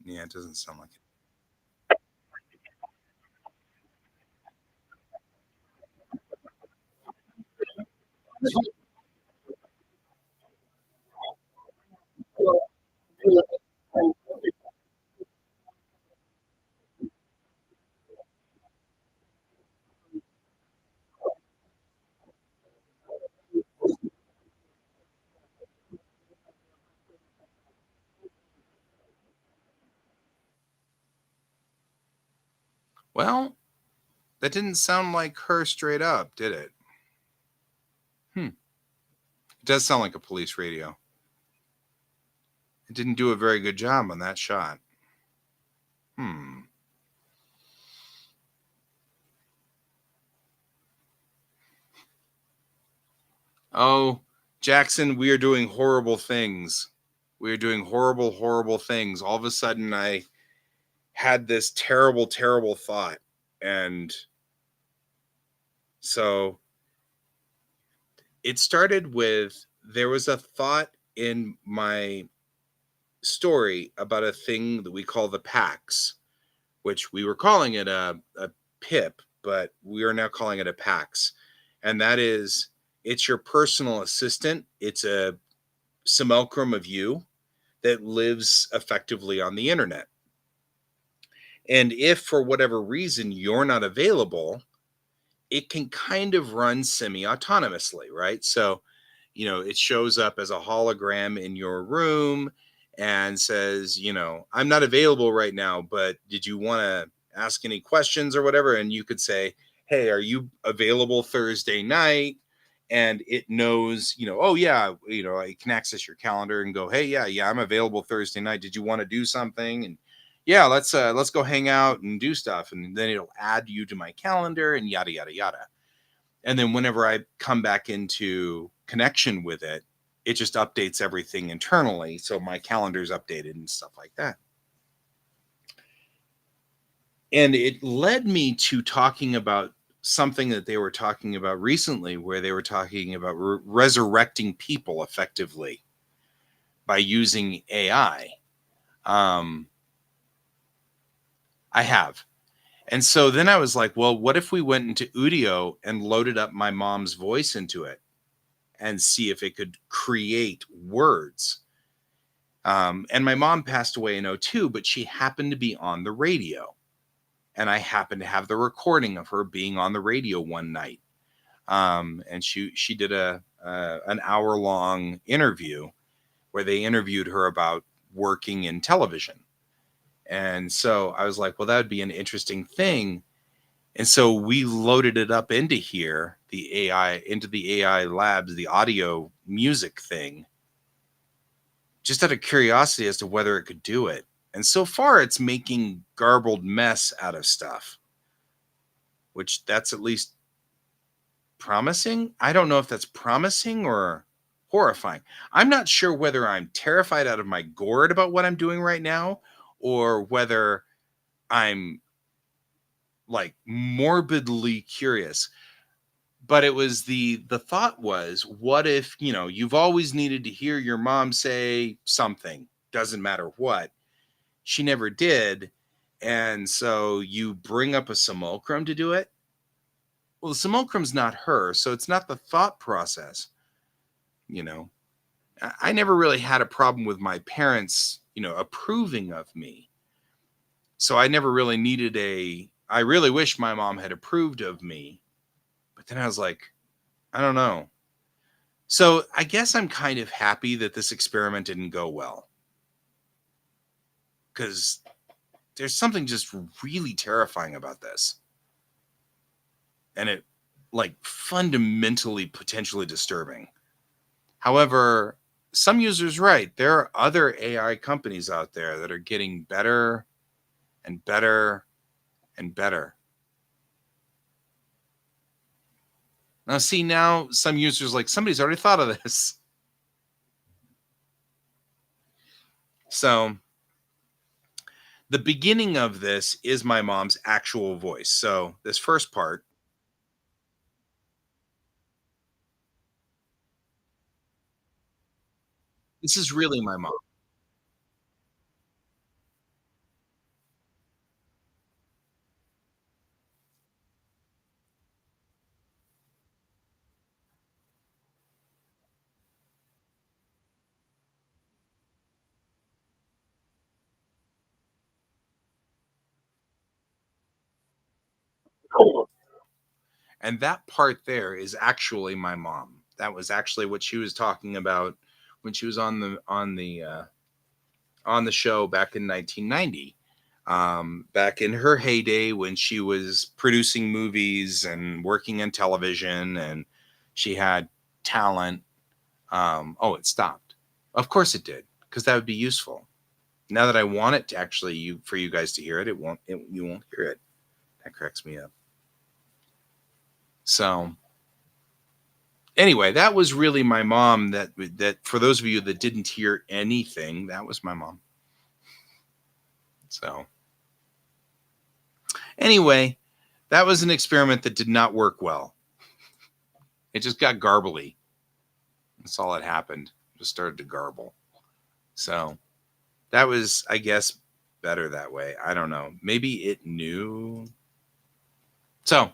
Speaker 1: Yeah, it doesn't sound like it. Well, that didn't sound like her straight up, did it? It does sound like a police radio. It didn't do a very good job on that shot. Oh, Jackson, we are doing horrible things. We are doing horrible, horrible things. All of a sudden, I had this terrible, terrible thought. And so it started with, there was a thought in my story about a thing that we call the PAX, which we were calling it a PIP, but we are now calling it a PAX. And that is, it's your personal assistant. It's a simulacrum of you that lives effectively on the internet. And if for whatever reason you're not available, it can kind of run semi-autonomously, right? So, it shows up as a hologram in your room and says, I'm not available right now, but did you want to ask any questions or whatever? And you could say, hey, are you available Thursday night? and it knows, oh yeah, it can access your calendar and go, hey, yeah, I'm available Thursday night. Did you want to do something? And yeah, let's go hang out and do stuff. And then it'll add you to my calendar and yada, yada, yada. And then whenever I come back into connection with it, it just updates everything internally. So my calendar's updated and stuff like that. And it led me to talking about something that they were talking about recently, where they were talking about resurrecting people effectively by using AI. I have. And so then I was like, well, what if we went into Udio and loaded up my mom's voice into it and see if it could create words? And my mom passed away in 2002, but she happened to be on the radio. And I happened to have the recording of her being on the radio one night. And she did an hour-long interview where they interviewed her about working in television. And so I was like, well, that would be an interesting thing. And so we loaded it up into here, into the AI labs, the audio music thing, just out of curiosity as to whether it could do it. And so far it's making garbled mess out of stuff, which that's at least promising. I don't know if that's promising or horrifying. I'm not sure whether I'm terrified out of my gourd about what I'm doing right now, or whether I'm like morbidly curious. But it was the thought was, what if, you've always needed to hear your mom say something, doesn't matter what. She never did. And so you bring up a simulacrum to do it. Well, the simulacrum's not her, so it's not the thought process. I never really had a problem with my parents, approving of me. So I never really needed I really wish my mom had approved of me. But then I was like, I don't know. So I guess I'm kind of happy that this experiment didn't go well. Because there's something just really terrifying about this. And it, like, fundamentally potentially disturbing. However, some users right. There are other AI companies out there that are getting better and better and better. Now, see, now some users like, somebody's already thought of this. So the beginning of this is my mom's actual voice. So this first part. This is really my mom. And that part there is actually my mom. That was actually what she was talking about when she was on the show back in 1990. Back in her heyday when she was producing movies and working in television, and she had talent. Oh, it stopped. Of course it did, because that would be useful. Now that I want it to actually for you guys to hear it, you won't hear it. That cracks me up. So anyway, that was really my mom. That for those of you that didn't hear anything, that was my mom. So anyway, that was an experiment that did not work well. It just got garbly. That's all that happened. It just started to garble. So that was, I guess, better that way. I don't know. Maybe it knew. So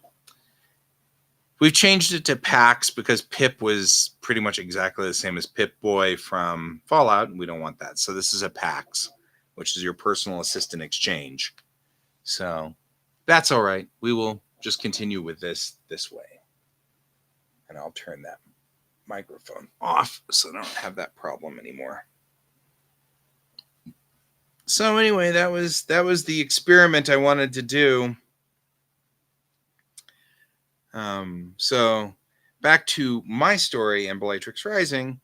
Speaker 1: we've changed it to Pax because Pip was pretty much exactly the same as Pip-Boy from Fallout, and we don't want that. So this is a Pax, which is your personal assistant exchange. So that's all right. We will just continue with this way. And I'll turn that microphone off so I don't have that problem anymore. So anyway, that was the experiment I wanted to do. So back to my story and Bellatrix Rising,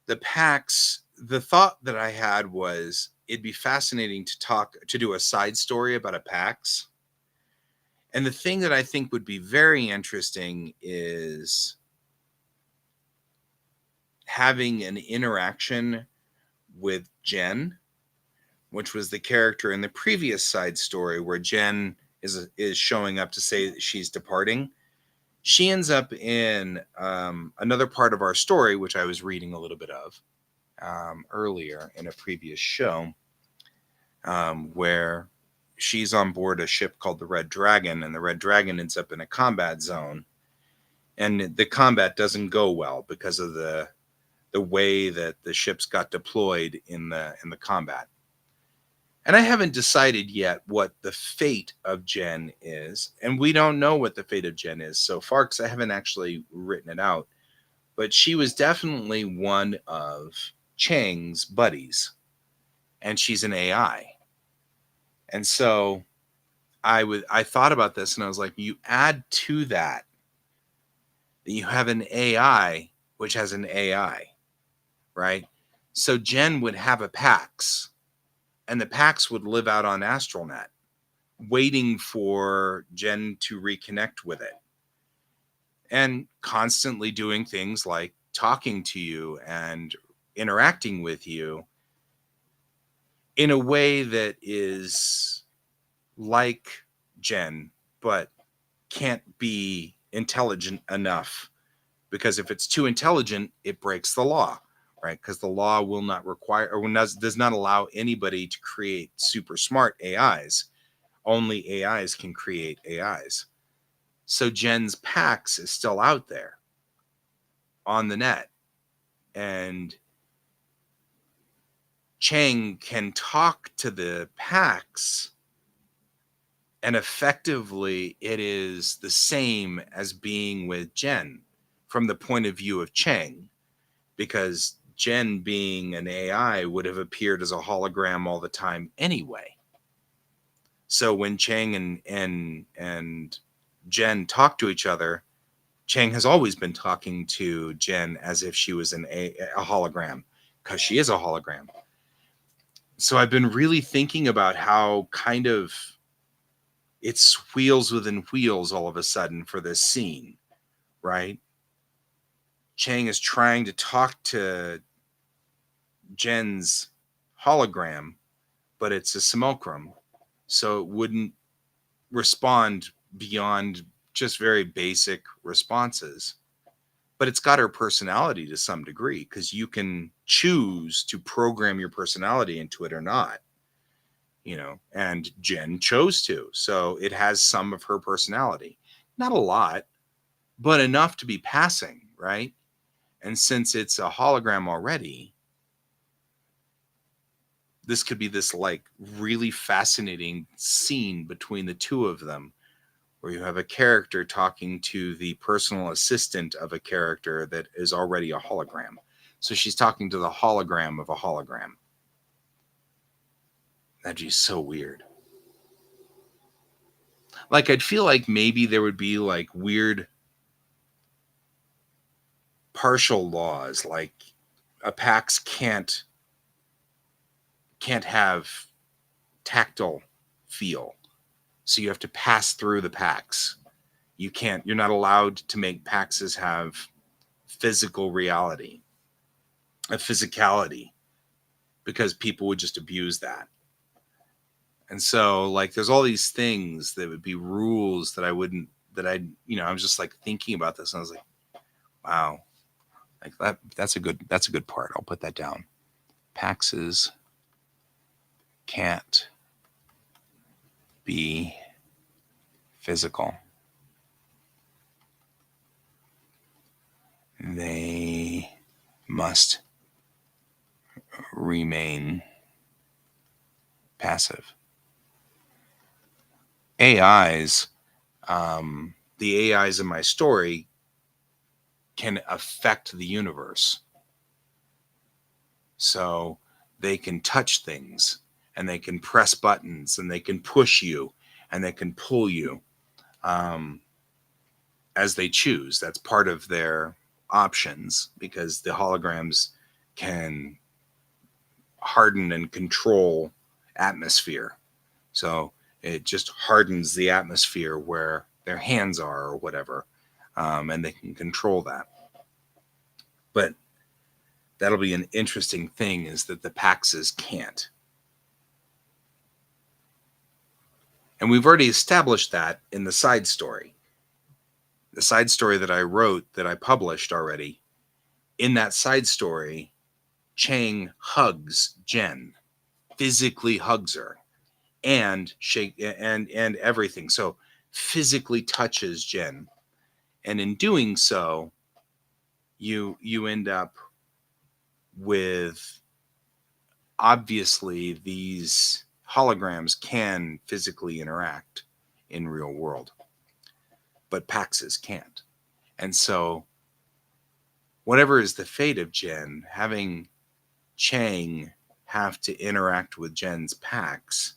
Speaker 1: the PAX, the thought that I had was it'd be fascinating to do a side story about a PAX. And the thing that I think would be very interesting is having an interaction with Jen, which was the character in the previous side story where Jen is showing up to say that she's departing. She ends up in another part of our story, which I was reading a little bit of earlier in a previous show, where she's on board a ship called the Red Dragon, and the Red Dragon ends up in a combat zone, and the combat doesn't go well because of the way that the ships got deployed in the combat. And I haven't decided yet what the fate of Jen is. And we don't know what the fate of Jen is so far because I haven't actually written it out. But she was definitely one of Chang's buddies. And she's an AI. And so I thought about this and I was like, you add to that you have an AI which has an AI, right? So Jen would have a PAX. And the PAX would live out on Astralnet, waiting for Jen to reconnect with it. And constantly doing things like talking to you and interacting with you in a way that is like Jen, but can't be intelligent enough. Because if it's too intelligent, it breaks the law. Right? Because the law will not require or does not allow anybody to create super smart AIs. Only AIs can create AIs. So Jen's PAX is still out there on the net. And Chang can talk to the PAX, and effectively it is the same as being with Jen from the point of view of Chang, because Jen, being an AI, would have appeared as a hologram all the time anyway. So when Chang and Jen talk to each other, Chang has always been talking to Jen as if she was a hologram, because she is a hologram. So I've been really thinking about how kind of it's wheels within wheels all of a sudden for this scene, right? Chang is trying to talk to Jen's hologram, but it's a simulacrum, so it wouldn't respond beyond just very basic responses. But it's got her personality to some degree, because you can choose to program your personality into it or not, and Jen chose to. So it has some of her personality. Not a lot, but enough to be passing, right? And since it's a hologram already, this could be this like really fascinating scene between the two of them, where you have a character talking to the personal assistant of a character that is already a hologram. So she's talking to the hologram of a hologram. That'd be so weird. Like, I'd feel like maybe there would be like weird partial laws, like a PAX can't have tactile feel. So you have to pass through the PAX. You're not allowed to make PAXs have physical reality, a physicality, because people would just abuse that. And so like there's all these things that would be I was just like thinking about this and I was like, wow, like that's a good part. I'll put that down. PAXs can't be physical. They must remain passive. AIs, the AIs in my story can affect the universe. So they can touch things and they can press buttons and they can push you and they can pull you. as they choose. That's part of their options, because the holograms can harden and control atmosphere. So it just hardens the atmosphere where their hands are or whatever, and they can control that. But that'll be an interesting thing, is that the Paxes can't. And we've already established that in the side story. The side story that I wrote, that I published already, in that side story, Chang hugs Jen, physically hugs her, and and everything. So physically touches Jen. And in doing so, you end up with, obviously, these holograms can physically interact in real world, but Paxes can't. And so whatever is the fate of Jen, having Chang have to interact with Jen's Pax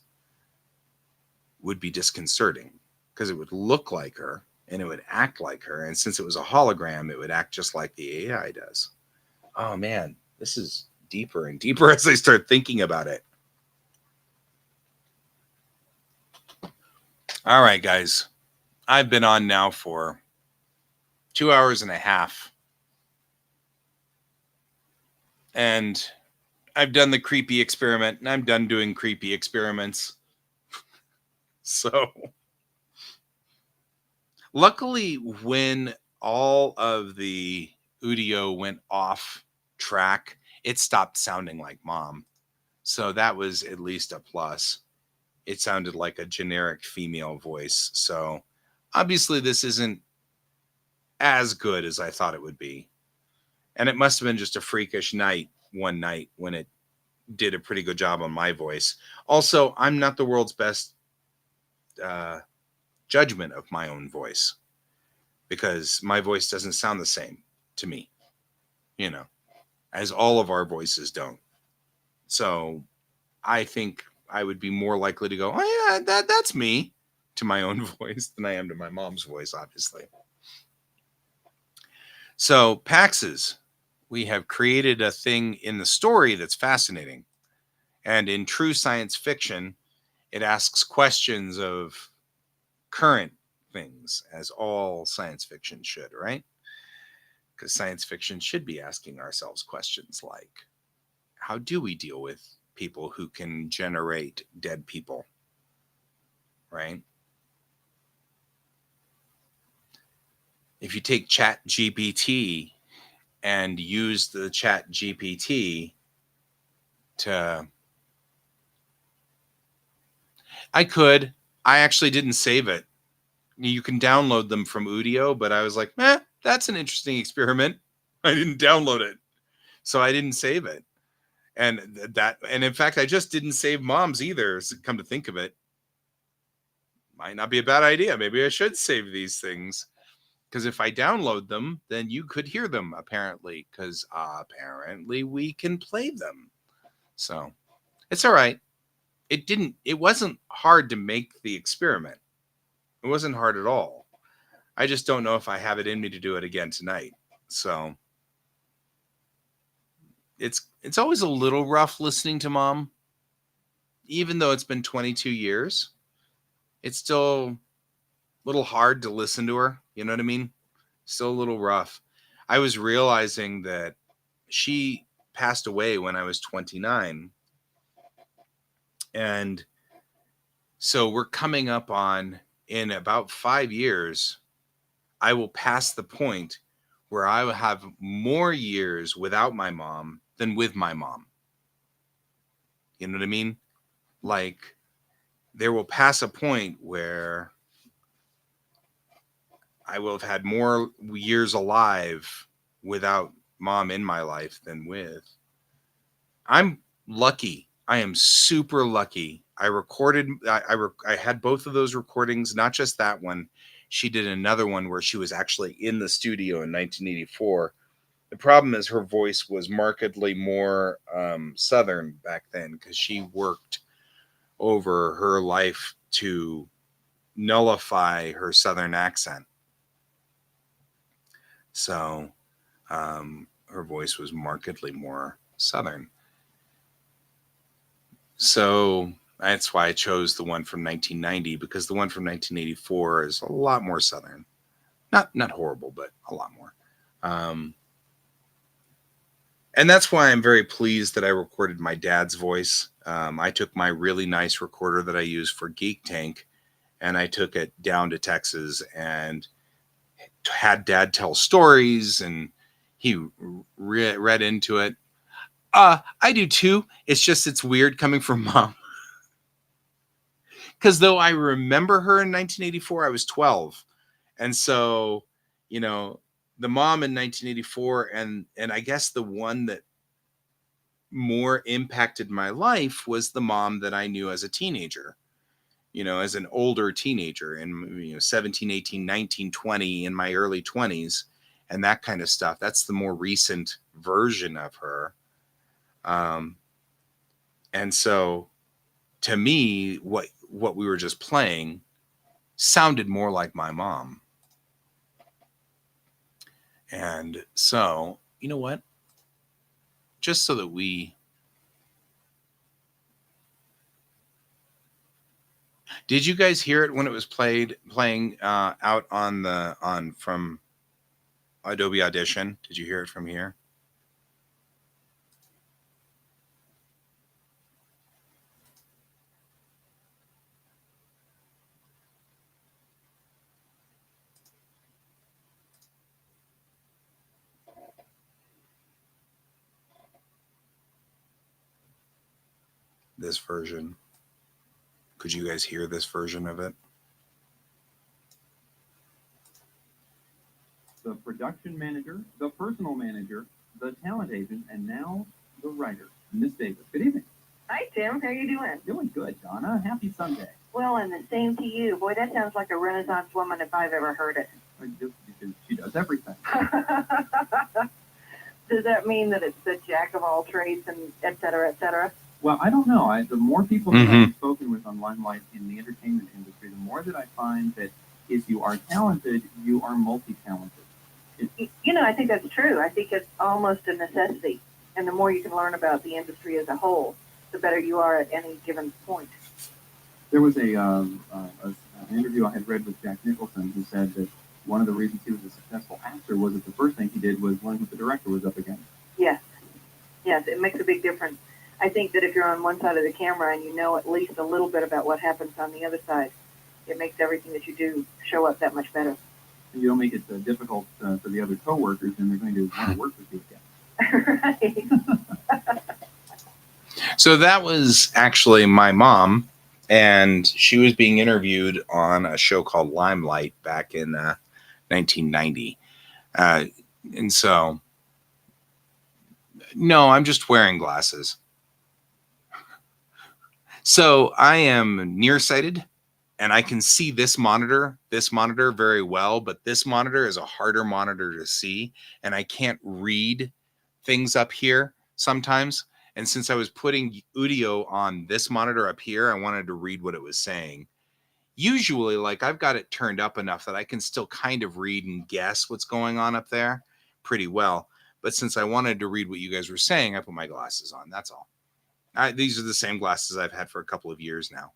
Speaker 1: would be disconcerting, because it would look like her and it would act like her. And since it was a hologram, it would act just like the AI does. Oh man, this is deeper and deeper as I start thinking about it. All right, guys. I've been on now for 2 hours and a half. And I've done the creepy experiment, and I'm done doing creepy experiments. So luckily, when all of the audio went off track, it stopped sounding like Mom. So that was at least a plus. It sounded like a generic female voice. So obviously this isn't as good as I thought it would be. And it must have been just a freakish night one night when it did a pretty good job on my voice. Also, I'm not the world's best judgment of my own voice, because my voice doesn't sound the same to me, as all of our voices don't. So I think I would be more likely to go, oh yeah, that's me, to my own voice than I am to my mom's voice, obviously. So Paxes, we have created a thing in the story that's fascinating. And in true science fiction, it asks questions of current things, as all science fiction should, right? Because science fiction should be asking ourselves questions like, how do we deal with people who can generate dead people, right? If you take Chat GPT and use the Chat GPT to... I actually didn't save it. You can download them from Udio, but I was like, that's an interesting experiment. I didn't download it, so I didn't save it. And in fact, I just didn't save Mom's either. So come to think of it, might not be a bad idea. Maybe I should save these things, because if I download them, then you could hear them, apparently, because apparently we can play them. So it's all right. It wasn't hard to make the experiment. It wasn't hard at all. I just don't know if I have it in me to do it again tonight. So it's always a little rough listening to Mom. Even though it's been 22 years, it's still a little hard to listen to her. You know what I mean? Still a little rough. I was realizing that she passed away when I was 29. And so we're coming up on, in about 5 years, I will pass the point where I will have more years without my mom than with my mom. You know what I mean? Like, there will pass a point where I will have had more years alive without Mom in my life than with. I'm lucky. I am super lucky. I had both of those recordings, not just that one. She did another one where she was actually in the studio in 1984. The problem is her voice was markedly more Southern back then, because she worked over her life to nullify her Southern accent. So her voice was markedly more Southern. So that's why I chose the one from 1990, because the one from 1984 is a lot more Southern. Not horrible, but a lot more. Um, and that's why I'm very pleased that I recorded my dad's voice. I took my really nice recorder that I use for Geek Tank, and I took it down to Texas and had dad tell stories, and he read into it. I do too. It's just it's weird coming from mom, because though I remember her in 1984, I was 12, and so you know the mom in 1984, and I guess the one that more impacted my life was the mom that I knew as a teenager, as an older teenager, in 17, 18, 19, 20, in my early 20s, and that kind of stuff. That's the more recent version of her. And so to me, what we were just playing sounded more like my mom. And so, you know what? Just so that we did you guys hear it when it was playing out on from Adobe Audition? Did you hear it from here? This version. Could you guys hear this version of it?
Speaker 2: The production manager, the personal manager, the talent agent, and now the writer, Miss Davis. Good evening.
Speaker 3: Hi, Tim. How you doing?
Speaker 2: Doing good, Donna. Happy Sunday.
Speaker 3: Well, and the same to you. Boy, that sounds like a Renaissance woman if I've ever heard it.
Speaker 2: She does everything.
Speaker 3: Does that mean that it's the jack of all trades and et cetera, et cetera?
Speaker 2: Well, I don't know. The more people that I've spoken with on Limelight in the entertainment industry, the more that I find that if you are talented, you are multi-talented.
Speaker 3: I think that's true. I think it's almost a necessity. And the more you can learn about the industry as a whole, the better you are at any given point.
Speaker 2: There was an interview I had read with Jack Nicholson who said that one of the reasons he was a successful actor was that the first thing he did was learn what the director was up against.
Speaker 3: Yes. Yes, it makes a big difference. I think that if you're on one side of the camera and you know at least a little bit about what happens on the other side, it makes everything that you do show up that much better.
Speaker 2: And you don't make it difficult for the other coworkers, and they're going to want to work with you again.
Speaker 3: Right.
Speaker 1: So that was actually my mom, and she was being interviewed on a show called Limelight back in 1990. And so, no, I'm just wearing glasses. So I am nearsighted, and I can see this monitor very well, but this monitor is a harder monitor to see, and I can't read things up here sometimes. And since I was putting audio on this monitor up here, I wanted to read what it was saying. Usually, like, I've got it turned up enough that I can still kind of read and guess what's going on up there pretty well. But since I wanted to read what you guys were saying, I put my glasses on. That's all. These are the same glasses I've had for a couple of years now.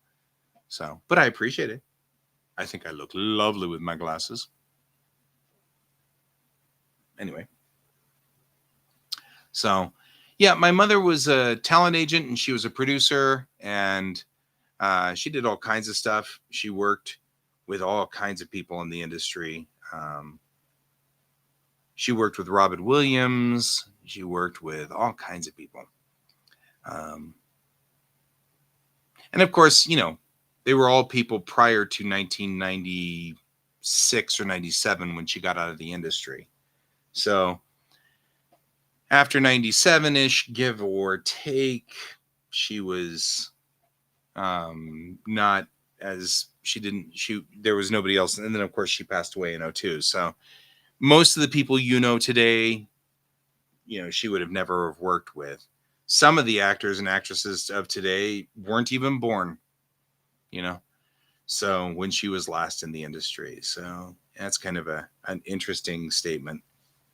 Speaker 1: So, but I appreciate it. I think I look lovely with my glasses. Anyway. So, yeah, my mother was a talent agent and she was a producer, and she did all kinds of stuff. She worked with all kinds of people in the industry. She worked with Robin Williams. She worked with all kinds of people. And of course, they were all people prior to 1996 or 97 when she got out of the industry. So after 97-ish, give or take, she was not as there was nobody else. And then of course she passed away in 2002. So most of the people today, she would have never have worked with. Some of the actors and actresses of today weren't even born, so when she was last in the industry. So that's kind of an interesting statement.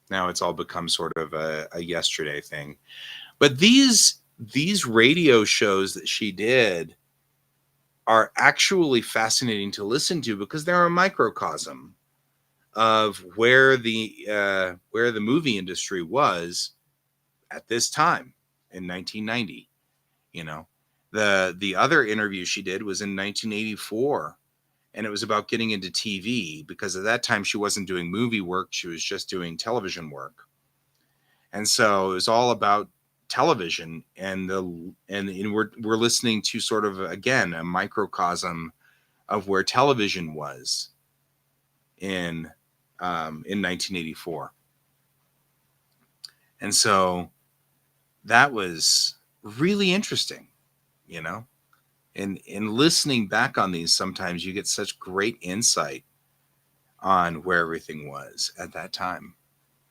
Speaker 1: Now it's all become sort of a yesterday thing. But these radio shows that she did are actually fascinating to listen to because they're a microcosm of where the movie industry was at this time in 1990. You know, the other interview she did was in 1984, and it was about getting into TV because at that time she wasn't doing movie work; she was just doing television work, and so it was all about television. And we're listening to sort of again a microcosm of where television was in 1984. And so that was really interesting, you know. And in listening back on these, sometimes you get such great insight on where everything was at that time.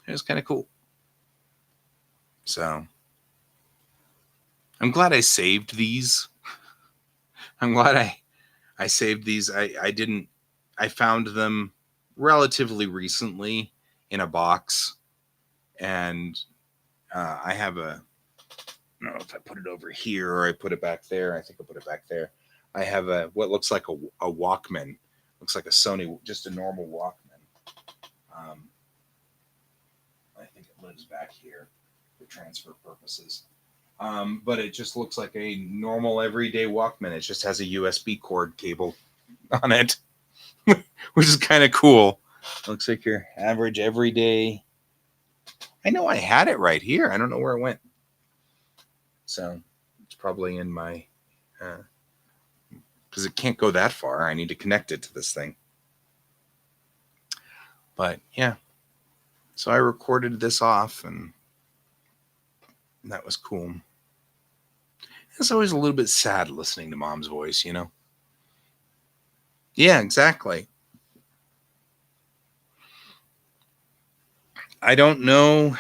Speaker 1: It was kind of cool. So I'm glad I saved these. I'm glad I saved these. I found them relatively recently in a box, and I have a, I don't know if I put it over here or I put it back there. I think I put it back there. I have what looks like a Walkman. Looks like a Sony, just a normal Walkman. I think it lives back here for transfer purposes. But it just looks like a normal everyday Walkman. It just has a USB cord cable on it, which is kind of cool. Looks like your average everyday. I know I had it right here. I don't know where it went. So it's probably in my, because it can't go that far. I need to connect it to this thing. But yeah, so I recorded this off, and that was cool. It's always a little bit sad listening to Mom's voice, you know? Yeah, exactly. I don't know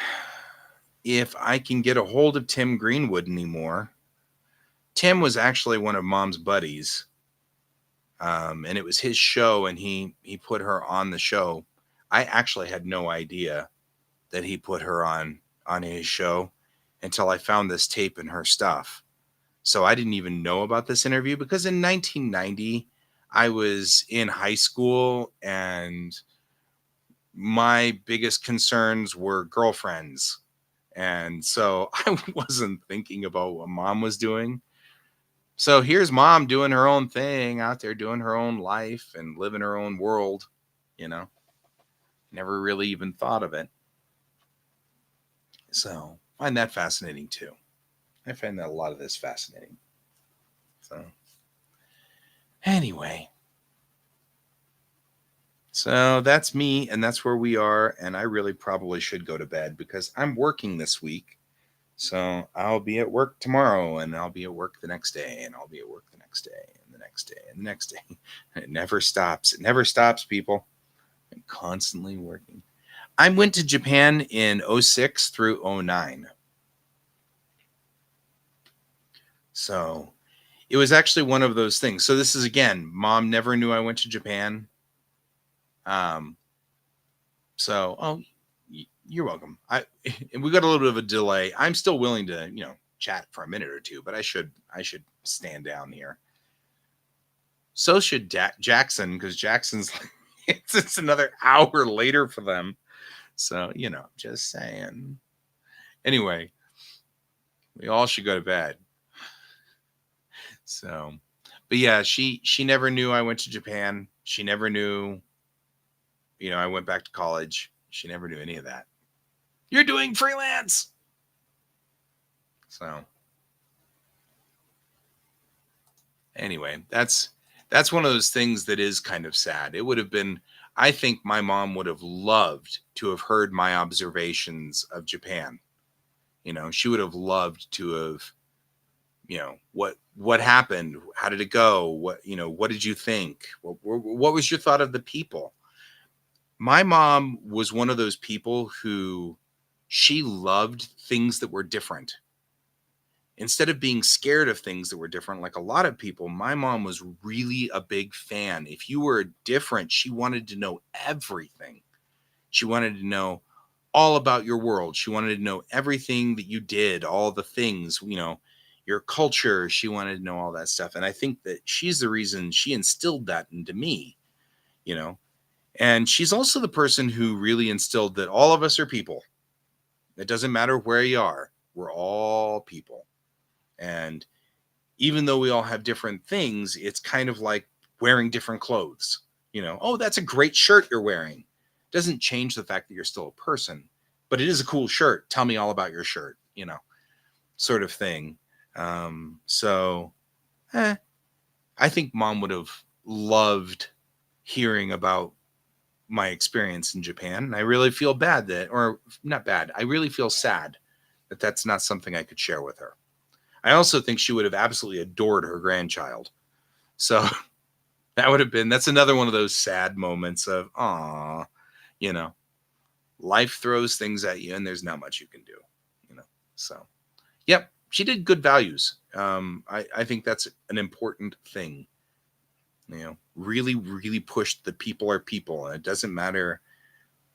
Speaker 1: if I can get a hold of Tim Greenwood anymore. Tim was actually one of Mom's buddies, and it was his show, and he put her on the show. I actually had no idea that he put her on his show until I found this tape in her stuff. So I didn't even know about this interview because in 1990 I was in high school and my biggest concerns were girlfriends. And so I wasn't thinking about what Mom was doing. So here's Mom doing her own thing out there, doing her own life and living her own world, you know. Never really even thought of it. So I find that fascinating too. I find that a lot of this fascinating. So anyway, so that's me, and that's where we are. And I really probably should go to bed because I'm working this week. So I'll be at work tomorrow, and I'll be at work the next day, and I'll be at work the next day, and the next day, and the next day. And it never stops. It never stops, people. I'm constantly working. I went to Japan in 06 through 09. So it was actually one of those things. So this is again, Mom never knew I went to Japan. So you're welcome. We got a little bit of a delay. I'm still willing to, chat for a minute or two, but I should stand down here. So should Jackson, because Jackson's it's another hour later for them. So, just saying. Anyway, we all should go to bed. So, but yeah, she never knew I went to Japan. She never knew, I went back to college. She never knew any of that. You're doing freelance. So anyway, that's one of those things that is kind of sad. It would have been, I think my mom would have loved to have heard my observations of Japan. She would have loved to have, what happened? How did it go? What did you think? What was your thought of the people? My mom was one of those people who she loved things that were different. Instead of being scared of things that were different, like a lot of people, my mom was really a big fan. If you were different, she wanted to know everything. She wanted to know all about your world. She wanted to know everything that you did, all the things, your culture. She wanted to know all that stuff. And I think that she's the reason she instilled that into me, you know. And she's also the person who really instilled that all of us are people. It doesn't matter where you are. We're all people. And even though we all have different things, it's kind of like wearing different clothes. Oh, that's a great shirt you're wearing. Doesn't change the fact that you're still a person, but it is a cool shirt. Tell me all about your shirt, sort of thing. So I think Mom would have loved hearing about my experience in Japan. And I really feel bad that, or not bad, I really feel sad that that's not something I could share with her. I also think she would have absolutely adored her grandchild. So that's another one of those sad moments of, aw, life throws things at you and there's not much you can do, So, yep, she did good values. I think that's an important thing. Really, really pushed the people are people. And it doesn't matter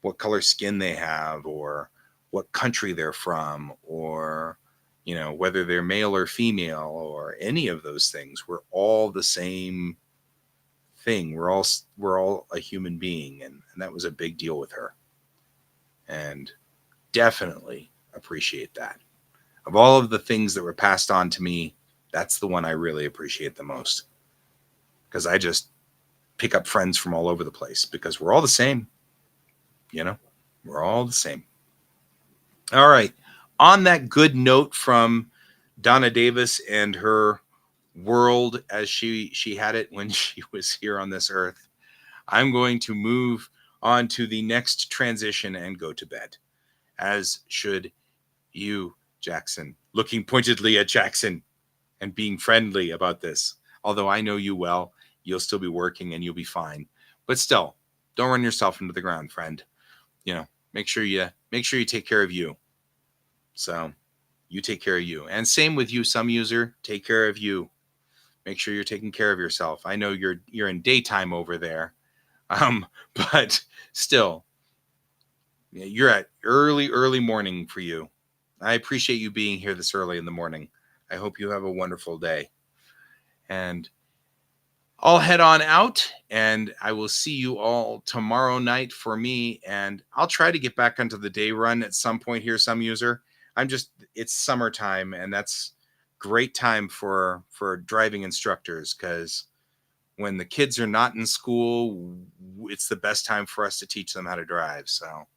Speaker 1: what color skin they have or what country they're from or, whether they're male or female or any of those things. We're all the same thing. We're all a human being. And that was a big deal with her. And definitely appreciate that. Of all of the things that were passed on to me, that's the one I really appreciate the most. Because I just pick up friends from all over the place because we're all the same. We're all the same. All right. On that good note from Donna Davis and her world as she had it when she was here on this earth, I'm going to move on to the next transition and go to bed, as should you, Jackson, looking pointedly at Jackson and being friendly about this. Although I know you well, you'll still be working and you'll be fine. But still, don't run yourself into the ground, friend. Make sure you take care of you. So you take care of you. And same with you, some user, take care of you. Make sure you're taking care of yourself. I know you're in daytime over there. But still, you're at early morning for you. I appreciate you being here this early in the morning. I hope you have a wonderful day. And I'll head on out and I will see you all tomorrow night for me. And I'll try to get back onto the day run at some point here, some user. It's summertime and that's great time for driving instructors because when the kids are not in school, it's the best time for us to teach them how to drive. So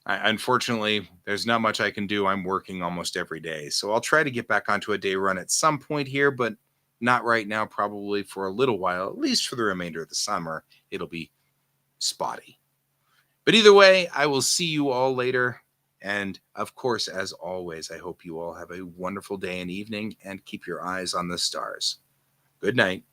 Speaker 1: unfortunately, there's not much I can do. I'm working almost every day. So I'll try to get back onto a day run at some point here, but not right now, probably for a little while, at least for the remainder of the summer. It'll be spotty. But either way, I will see you all later. And of course, as always, I hope you all have a wonderful day and evening and keep your eyes on the stars. Good night.